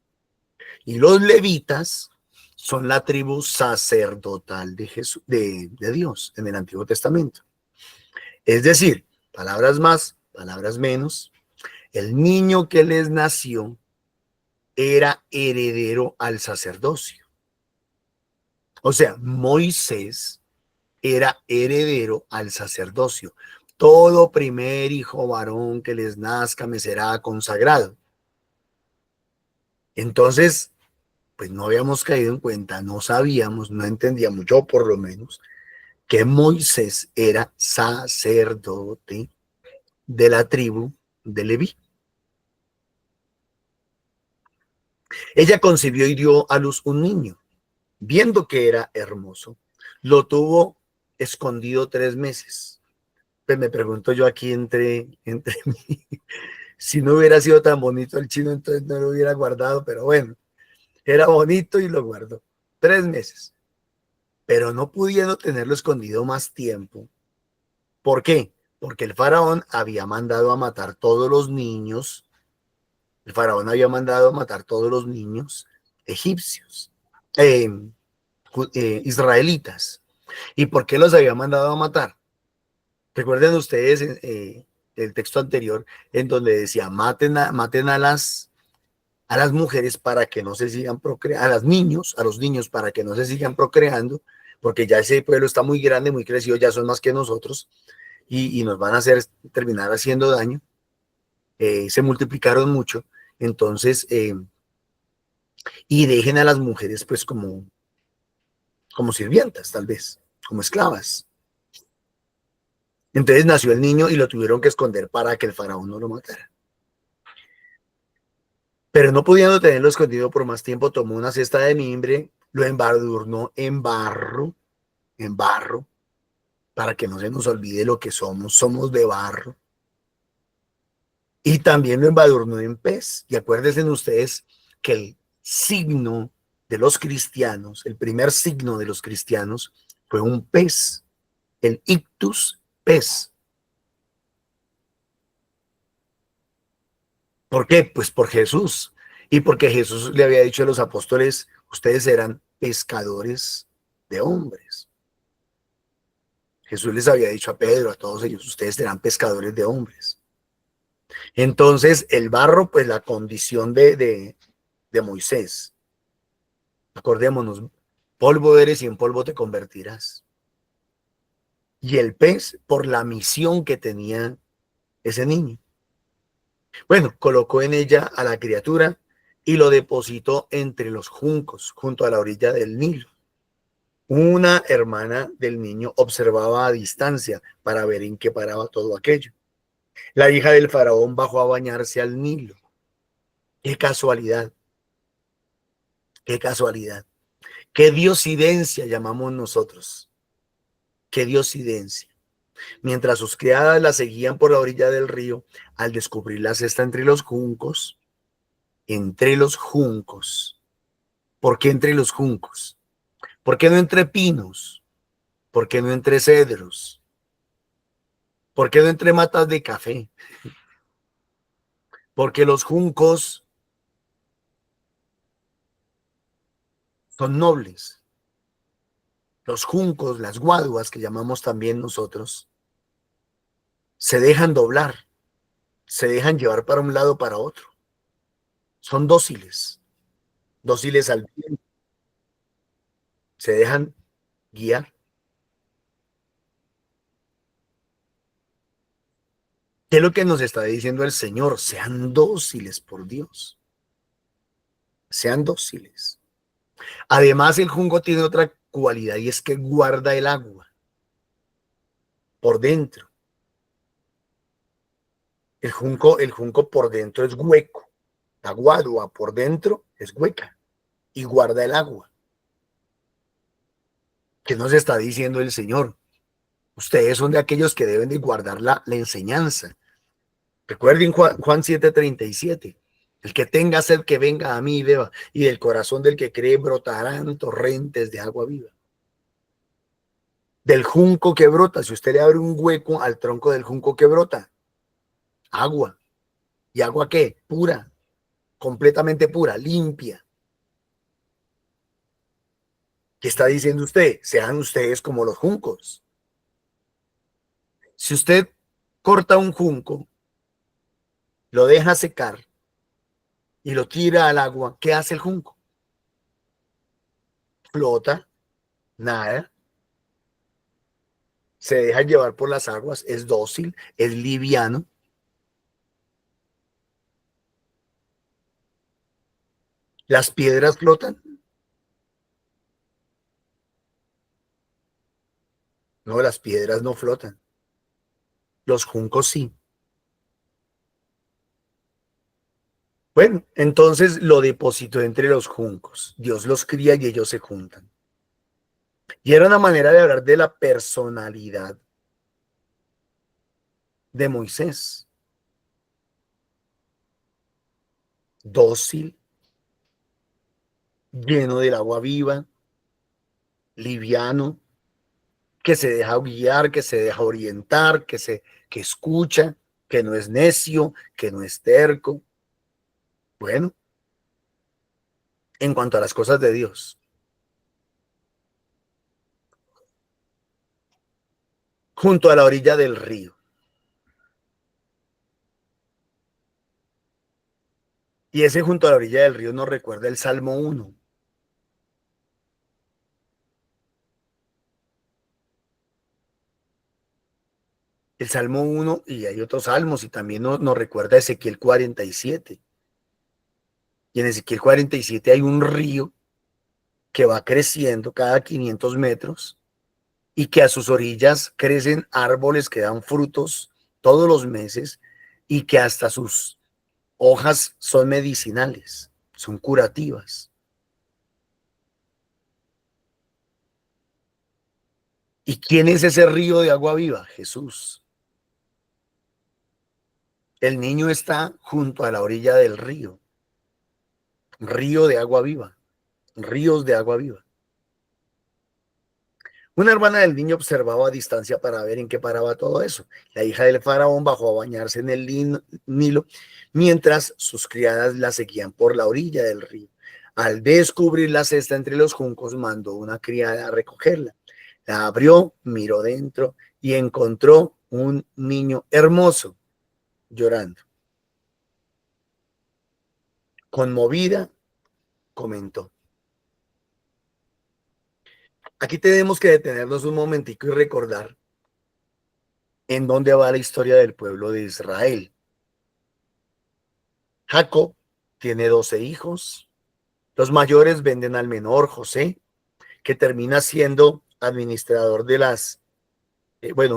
Y los levitas son la tribu sacerdotal de Jesús, de Dios en el Antiguo Testamento. Es decir, palabras más, palabras menos, el niño que les nació era heredero al sacerdocio. O sea, Moisés era heredero al sacerdocio. Todo primer hijo varón que les nazca me será consagrado. Entonces, pues no habíamos caído en cuenta, no sabíamos, no entendíamos, yo por lo menos, que Moisés era sacerdote de la tribu de Leví. Ella concibió y dio a luz un niño, viendo que era hermoso. Lo tuvo escondido 3 meses. Pues me pregunto yo aquí entre mí, si no hubiera sido tan bonito el chino, entonces no lo hubiera guardado, pero bueno, era bonito y lo guardó 3 meses. Pero no pudiendo tenerlo escondido más tiempo. ¿Por qué? Porque el faraón había mandado a matar todos los niños. El faraón había mandado a matar todos los niños egipcios, israelitas. ¿Y por qué los había mandado a matar? Recuerden ustedes el texto anterior en donde decía maten a las mujeres para que no se sigan procreando, a los niños para que no se sigan procreando, porque ya ese pueblo está muy grande, muy crecido, ya son más que nosotros y nos van a terminar haciendo daño. Se multiplicaron mucho, entonces, y dejen a las mujeres pues como sirvientas, tal vez, como esclavas. Entonces nació el niño y lo tuvieron que esconder para que el faraón no lo matara. Pero no pudiendo tenerlo escondido por más tiempo, tomó una cesta de mimbre, lo embadurnó en barro, para que no se nos olvide lo que somos de barro. Y también lo embadurnó en pez. Y acuérdense ustedes que el signo de los cristianos, el primer signo de los cristianos fue un pez, el ictus pez. ¿Por qué? Pues por Jesús. Y porque Jesús le había dicho a los apóstoles, ustedes serán pescadores de hombres. Jesús les había dicho a Pedro, a todos ellos, ustedes serán pescadores de hombres. Entonces, el barro, pues la condición de Moisés. Acordémonos, polvo eres y en polvo te convertirás. Y el pez, por la misión que tenía ese niño. Bueno, colocó en ella a la criatura y lo depositó entre los juncos, junto a la orilla del Nilo. Una hermana del niño observaba a distancia para ver en qué paraba todo aquello. La hija del faraón bajó a bañarse al Nilo. ¡Qué casualidad! ¡Qué casualidad! ¡Qué diosidencia llamamos nosotros! ¡Qué diosidencia! Mientras sus criadas la seguían por la orilla del río, al descubrir la cesta entre los juncos. ¿Por qué entre los juncos? ¿Por qué no entre pinos? ¿Por qué no entre cedros? ¿Por qué no entre matas de café? Porque los juncos son nobles. Los juncos, las guaduas que llamamos también nosotros, se dejan doblar, se dejan llevar para un lado o para otro. Son dóciles, dóciles al viento, se dejan guiar. ¿Qué es lo que nos está diciendo el Señor? Sean dóciles por Dios. Sean dóciles. Además, el junco tiene otra cualidad y es que guarda el agua por dentro. El junco por dentro es hueco. La guadua por dentro es hueca y guarda el agua. ¿Qué nos está diciendo el Señor? Ustedes son de aquellos que deben de guardar la enseñanza. Recuerden Juan 7:37. El que tenga sed, que venga a mí y beba, y del corazón del que cree brotarán torrentes de agua viva. Del junco que brota, si usted le abre un hueco al tronco del junco, que brota agua. ¿Y agua qué? Pura, completamente pura, limpia. ¿Qué está diciendo usted? Sean ustedes como los juncos. Si usted corta un junco, lo deja secar y lo tira al agua, ¿qué hace el junco? Flota, nada, se deja llevar por las aguas, es dócil, es liviano. Las piedras flotan. No, las piedras no flotan. Los juncos sí. Bueno, entonces lo depositó entre los juncos. Dios los cría y ellos se juntan. Y era una manera de hablar de la personalidad de Moisés. Dócil, lleno del agua viva, liviano, que se deja guiar, que se deja orientar, que escucha, que no es necio, que no es terco. Bueno, en cuanto a las cosas de Dios. Junto a la orilla del río. Y ese junto a la orilla del río nos recuerda el Salmo 1. El Salmo 1, y hay otros salmos, y también nos recuerda Ezequiel 47. Y en Ezequiel 47 hay un río que va creciendo cada 500 metros y que a sus orillas crecen árboles que dan frutos todos los meses y que hasta sus hojas son medicinales, son curativas. ¿Y quién es ese río de agua viva? Jesús. El niño está junto a la orilla del río. Río de agua viva. Ríos de agua viva. Una hermana del niño observaba a distancia para ver en qué paraba todo eso. La hija del faraón bajó a bañarse en el Nilo, mientras sus criadas la seguían por la orilla del río. Al descubrir la cesta entre los juncos, mandó una criada a recogerla. La abrió, miró dentro y encontró un niño hermoso llorando. Conmovida, comentó: aquí tenemos que detenernos un momentico y recordar en dónde va la historia del pueblo de Israel. Jacob tiene 12 hijos. Los mayores venden al menor, José, que termina siendo administrador de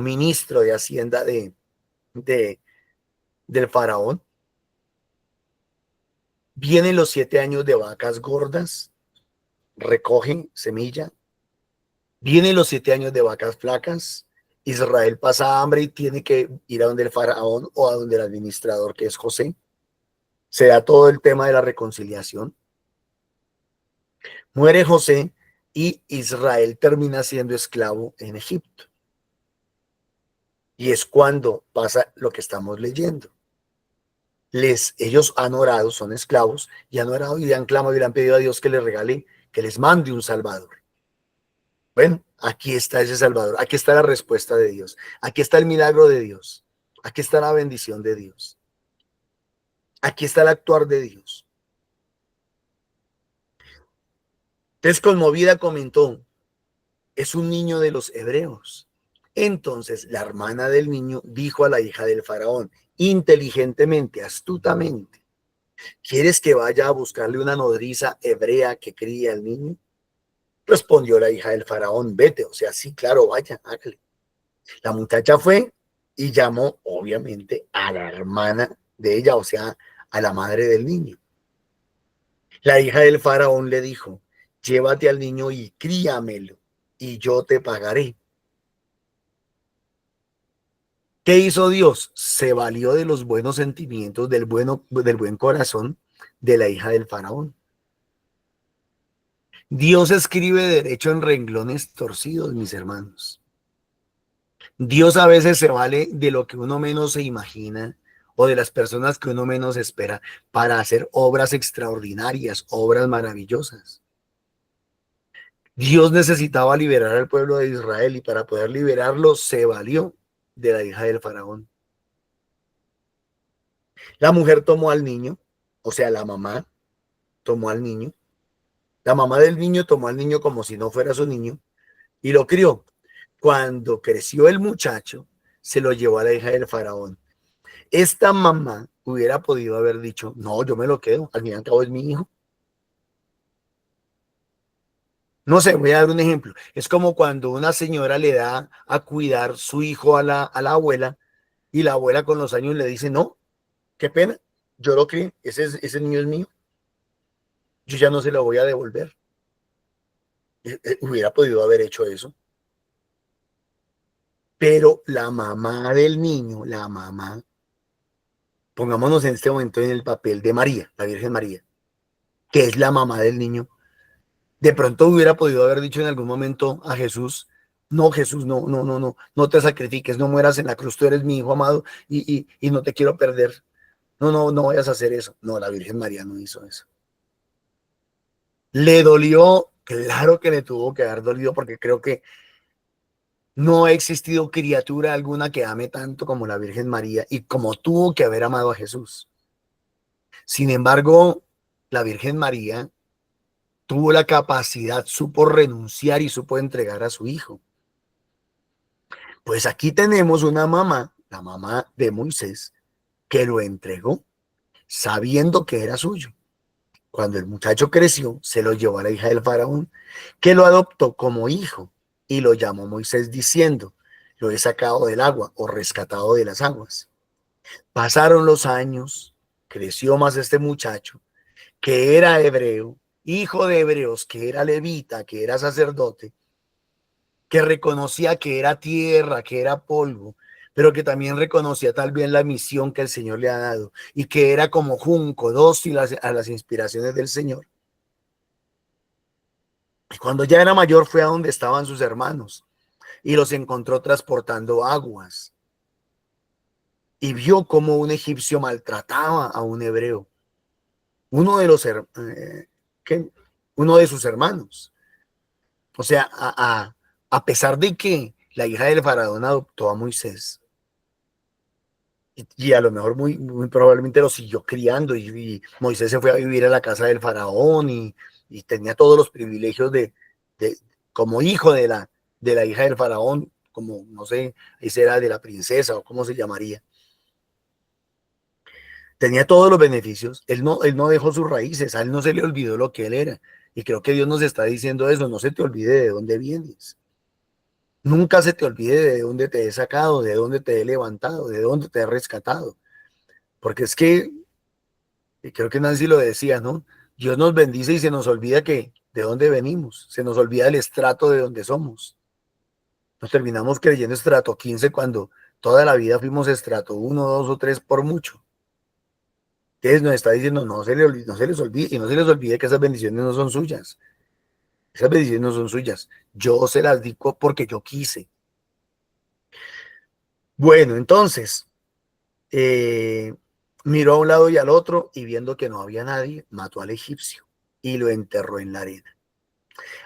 ministro de Hacienda del faraón. Vienen los 7 años de vacas gordas, recogen semilla. Vienen los 7 años de vacas flacas. Israel pasa hambre y tiene que ir a donde el faraón o a donde el administrador, que es José. Se da todo el tema de la reconciliación. Muere José y Israel termina siendo esclavo en Egipto. Y es cuando pasa lo que estamos leyendo. Ellos han orado, son esclavos, y han orado y le han clamado y le han pedido a Dios que les regale que les mande un Salvador. Bueno, aquí está ese Salvador, aquí está la respuesta de Dios, aquí está el milagro de Dios, aquí está la bendición de Dios, aquí está el actuar de Dios. Entonces, conmovida comentó, es un niño de los hebreos. Entonces la hermana del niño dijo a la hija del faraón, inteligentemente, astutamente, ¿quieres que vaya a buscarle una nodriza hebrea que críe al niño? Respondió la hija del faraón, vete, o sea, sí, claro, vaya, hágale. La muchacha fue y llamó, obviamente, a la hermana de ella, o sea, a la madre del niño. La hija del faraón le dijo, llévate al niño y críamelo, y yo te pagaré. ¿Qué hizo Dios? Se valió de los buenos sentimientos, del buen corazón de la hija del faraón. Dios escribe derecho en renglones torcidos, mis hermanos. Dios a veces se vale de lo que uno menos se imagina o de las personas que uno menos espera para hacer obras extraordinarias, obras maravillosas. Dios necesitaba liberar al pueblo de Israel y para poder liberarlo se valió de la hija del faraón. La mujer tomó al niño, o sea, la mamá tomó al niño. La mamá del niño tomó al niño como si no fuera su niño y lo crió. Cuando creció el muchacho, se lo llevó a la hija del faraón. Esta mamá hubiera podido haber dicho, no, yo me lo quedo, al fin y al cabo es mi hijo. No sé, voy a dar un ejemplo. Es como cuando una señora le da a cuidar su hijo a la abuela y la abuela con los años le dice, no, qué pena, yo lo crié, ese niño es mío, yo ya no se lo voy a devolver. Hubiera podido haber hecho eso. Pero la mamá del niño, la mamá, pongámonos en este momento en el papel de María, la Virgen María, que es la mamá del niño, de pronto hubiera podido haber dicho en algún momento a Jesús, no, Jesús, no te sacrifiques, no mueras en la cruz, tú eres mi hijo amado y no te quiero perder. No vayas a hacer eso. No, la Virgen María no hizo eso. ¿Le dolió? Claro que le tuvo que haber dolido porque creo que no ha existido criatura alguna que ame tanto como la Virgen María y como tuvo que haber amado a Jesús. Sin embargo, la Virgen María tuvo la capacidad, supo renunciar y supo entregar a su hijo. Pues aquí tenemos una mamá, la mamá de Moisés, que lo entregó sabiendo que era suyo. Cuando el muchacho creció, se lo llevó a la hija del faraón, que lo adoptó como hijo y lo llamó Moisés diciendo, lo he sacado del agua o rescatado de las aguas. Pasaron los años, creció más este muchacho, que era hebreo, hijo de hebreos, que era levita, que era sacerdote, que reconocía que era tierra, que era polvo, pero que también reconocía tal vez la misión que el Señor le ha dado y que era como junco, dócil a las inspiraciones del Señor. Y cuando ya era mayor fue a donde estaban sus hermanos y los encontró transportando aguas y vio cómo un egipcio maltrataba a un hebreo, uno de sus hermanos. O sea, a pesar de que la hija del faraón adoptó a Moisés y a lo mejor muy probablemente lo siguió criando y Moisés se fue a vivir a la casa del faraón y tenía todos los privilegios de como hijo de la hija del faraón, como no sé, ese era de la princesa o cómo se llamaría. Tenía todos los beneficios, él no dejó sus raíces, a él no se le olvidó lo que él era. Y creo que Dios nos está diciendo eso, no se te olvide de dónde vienes. Nunca se te olvide de dónde te he sacado, de dónde te he levantado, de dónde te he rescatado. Porque es que, y creo que Nancy lo decía, ¿no? Dios nos bendice y se nos olvida de dónde venimos, se nos olvida el estrato de donde somos. Nos terminamos creyendo estrato 15 cuando toda la vida fuimos estrato 1, 2 o 3 por mucho. Entonces nos está diciendo, no se les olvide, y no se les olvide que esas bendiciones no son suyas. Esas bendiciones no son suyas. Yo se las digo porque yo quise. Bueno, entonces, miró a un lado y al otro y viendo que no había nadie, mató al egipcio y lo enterró en la arena.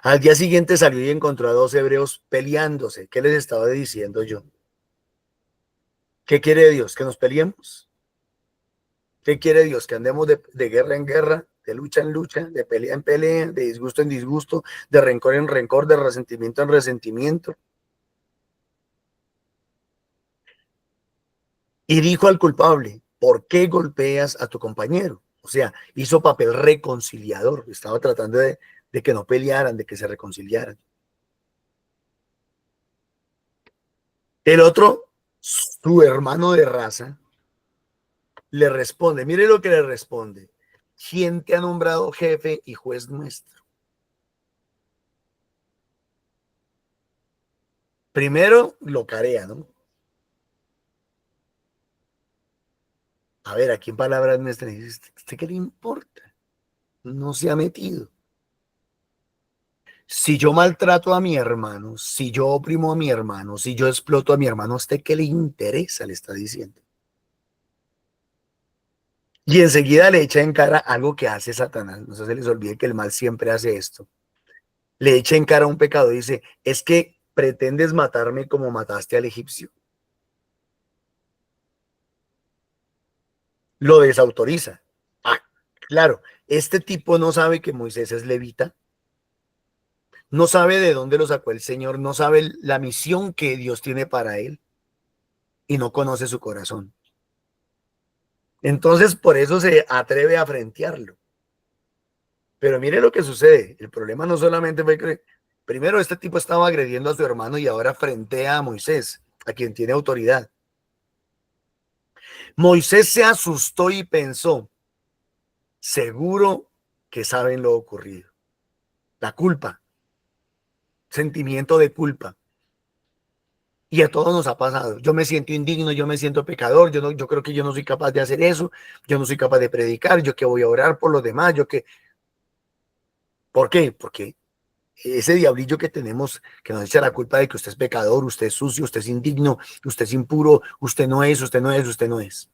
Al día siguiente salió y encontró a 2 hebreos peleándose. ¿Qué les estaba diciendo yo? ¿Qué quiere Dios? ¿Que nos peleemos? ¿Qué quiere Dios? ¿Que andemos de guerra en guerra, de lucha en lucha, de pelea en pelea, de disgusto en disgusto, de rencor en rencor, de resentimiento en resentimiento? Y dijo al culpable, ¿por qué golpeas a tu compañero? O sea, hizo papel reconciliador. Estaba tratando de que no pelearan, de que se reconciliaran. El otro, su hermano de raza, le responde, mire lo que le responde: ¿quién te ha nombrado jefe y juez nuestro? Primero lo carea, ¿no? A ver, aquí en palabras nuestras dice, ¿usted qué le importa? No se ha metido. Si yo maltrato a mi hermano, si yo oprimo a mi hermano, si yo exploto a mi hermano, ¿a usted qué le interesa? Le está diciendo. Y enseguida le echa en cara algo que hace Satanás. No se les olvide que el mal siempre hace esto. Le echa en cara un pecado. Dice, es que pretendes matarme como mataste al egipcio. Lo desautoriza. Ah, claro, este tipo no sabe que Moisés es levita. No sabe de dónde lo sacó el Señor. No sabe la misión que Dios tiene para él. Y no conoce su corazón. Entonces, por eso se atreve a frentearlo. Pero mire lo que sucede. El problema no solamente fue que, primero, este tipo estaba agrediendo a su hermano y ahora frentea a Moisés, a quien tiene autoridad. Moisés se asustó y pensó, seguro que saben lo ocurrido. La culpa, sentimiento de culpa. Y a todos nos ha pasado. Yo me siento indigno, yo me siento pecador, yo creo que yo no soy capaz de hacer eso, yo no soy capaz de predicar, yo que voy a orar por los demás, yo que... ¿Por qué? Porque ese diablillo que tenemos, que nos echa la culpa de que usted es pecador, usted es sucio, usted es indigno, usted es impuro, usted no es, usted no es, usted no es.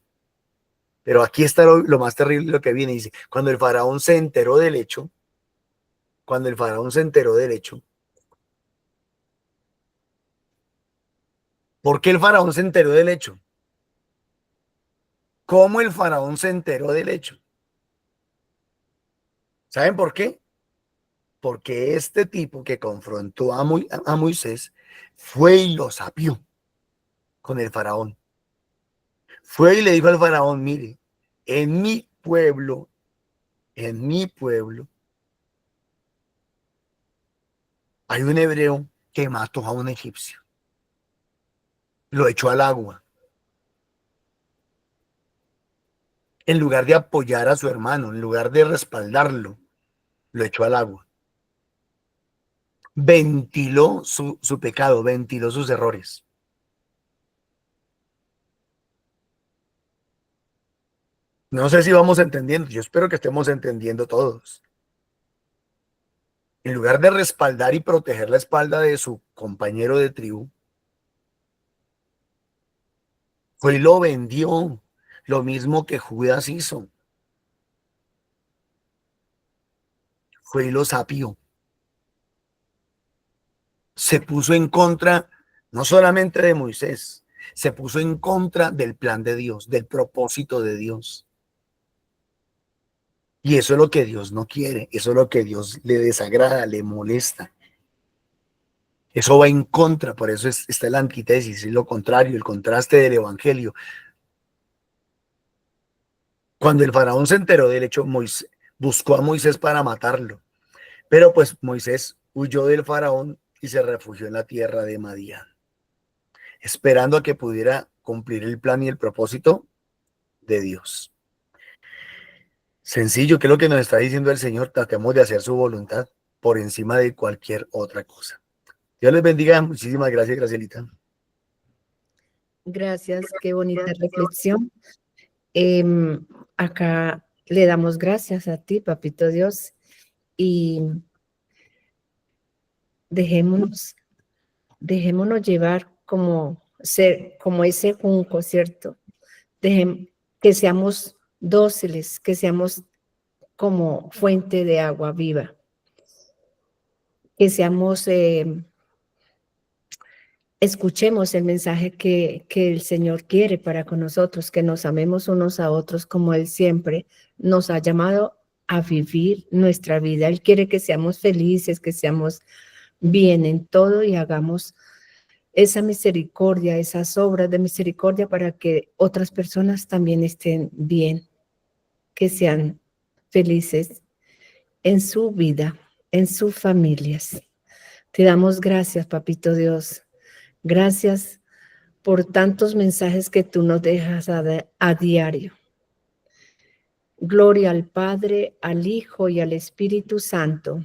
Pero aquí está lo más terrible, lo que viene, dice, cuando el faraón se enteró del hecho, ¿por qué el faraón se enteró del hecho? ¿Cómo el faraón se enteró del hecho? ¿Saben por qué? Porque este tipo que confrontó a Moisés fue y lo sapió con el faraón. Fue y le dijo al faraón, mire, en mi pueblo, hay un hebreo que mató a un egipcio. Lo echó al agua. En lugar de apoyar a su hermano, en lugar de respaldarlo, lo echó al agua. Ventiló su pecado, ventiló sus errores. No sé si vamos entendiendo, yo espero que estemos entendiendo todos. En lugar de respaldar y proteger la espalda de su compañero de tribu, fue y lo vendió, lo mismo que Judas hizo. Fue y lo sapió. Se puso en contra, no solamente de Moisés, se puso en contra del plan de Dios, del propósito de Dios. Y eso es lo que Dios no quiere, eso es lo que Dios le desagrada, le molesta. Eso va en contra, por eso está la antítesis, es lo contrario, el contraste del evangelio. Cuando el faraón se enteró del hecho, Moisés buscó a Moisés para matarlo. Pero pues Moisés huyó del faraón y se refugió en la tierra de Madián, esperando a que pudiera cumplir el plan y el propósito de Dios. Sencillo, que es lo que nos está diciendo el Señor, tratemos de hacer su voluntad por encima de cualquier otra cosa. Dios les bendiga, muchísimas gracias, Gracielita. Gracias, qué bonita reflexión. Acá le damos gracias a ti, Papito Dios, y dejémonos llevar como ese junco, ¿cierto? Que seamos dóciles, que seamos como fuente de agua viva. que seamos, escuchemos el mensaje que el Señor quiere para con nosotros, que nos amemos unos a otros como Él siempre nos ha llamado a vivir nuestra vida. Él quiere que seamos felices, que seamos bien en todo y hagamos esa misericordia, esas obras de misericordia para que otras personas también estén bien, que sean felices en su vida, en sus familias. Te damos gracias, Papito Dios. Gracias por tantos mensajes que tú nos dejas a diario. Gloria al Padre, al Hijo y al Espíritu Santo.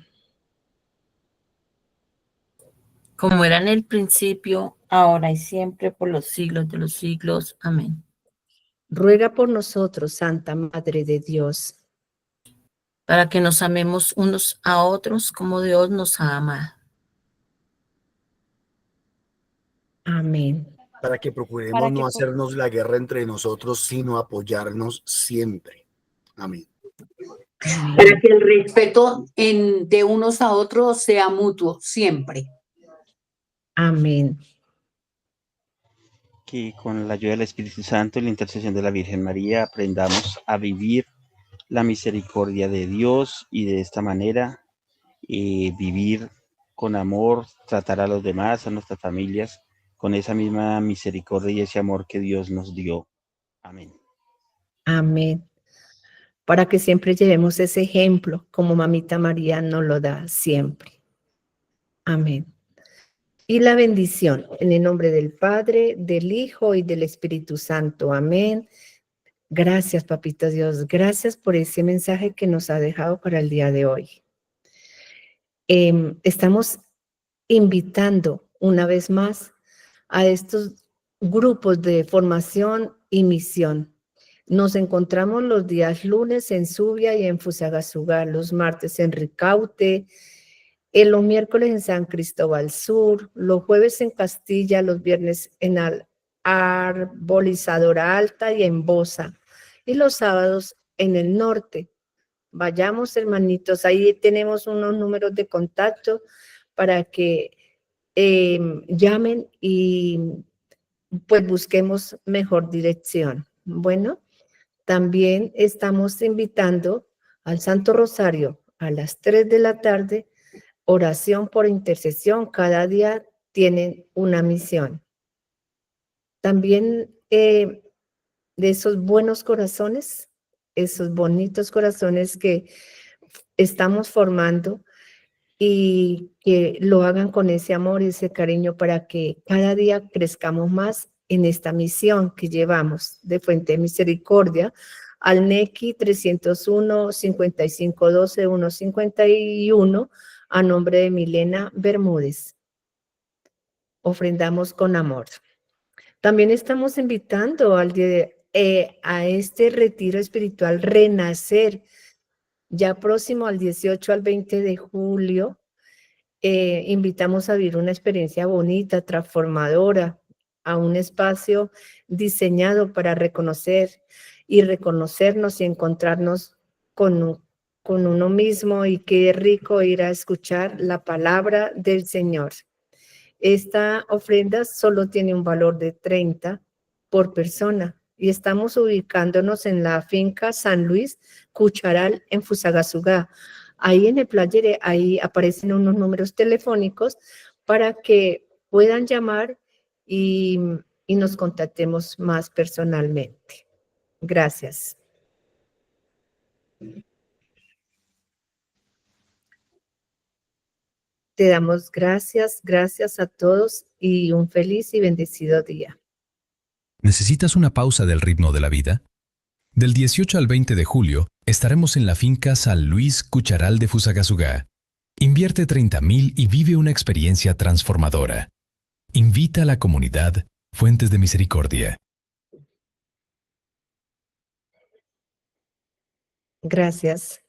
Como era en el principio, ahora y siempre, por los siglos de los siglos. Amén. Ruega por nosotros, Santa Madre de Dios, Para que nos amemos unos a otros como Dios nos ha amado. amén. Para que procuremos no hacernos la guerra entre nosotros, sino apoyarnos siempre. Amén. Para que el respeto de unos a otros sea mutuo, siempre. Amén. Que con la ayuda del Espíritu Santo y la intercesión de la Virgen María aprendamos a vivir la misericordia de Dios y de esta manera vivir con amor, tratar a los demás, a nuestras familias, con esa misma misericordia y ese amor que Dios nos dio. Amén. Amén. Para que siempre llevemos ese ejemplo, como Mamita María nos lo da siempre. Amén. Y la bendición, en el nombre del Padre, del Hijo y del Espíritu Santo. Amén. Gracias, Papito Dios. Gracias por ese mensaje que nos ha dejado para el día de hoy. Estamos invitando una vez más a estos grupos de formación y misión. Nos encontramos los días lunes en Zubia y en Fusagasugá, los martes en Ricaute, los miércoles en San Cristóbal Sur, los jueves en Castilla, los viernes en Arbolizadora Alta y en Bosa, y los sábados en el norte. Vayamos, hermanitos, ahí tenemos unos números de contacto para que llamen y pues busquemos mejor dirección. Bueno, también estamos invitando al Santo Rosario a las 3 de la tarde, oración por intercesión. Cada día tienen una misión. También de esos buenos corazones, esos bonitos corazones que estamos formando y que lo hagan con ese amor y ese cariño para que cada día crezcamos más en esta misión que llevamos de Fuente de Misericordia al NECI 301-5512-151 a nombre de Milena Bermúdez. Ofrendamos con amor. También estamos invitando a este retiro espiritual Renacer, ya próximo al 18 al 20 de julio. Invitamos a vivir una experiencia bonita, transformadora, a un espacio diseñado para reconocer y reconocernos y encontrarnos con uno mismo, y qué rico ir a escuchar la palabra del Señor. Esta ofrenda solo tiene un valor de 30 por persona y estamos ubicándonos en la finca San Luis Cucharal en Fusagasugá. Ahí en el player, ahí aparecen unos números telefónicos para que puedan llamar y nos contactemos más personalmente. Gracias. Te damos gracias a todos y un feliz y bendecido día. ¿Necesitas una pausa del ritmo de la vida? Del 18 al 20 de julio estaremos en la finca San Luis Cucharal de Fusagasugá. Invierte 30,000 y vive una experiencia transformadora. Invita a la comunidad Fuentes de Misericordia. Gracias.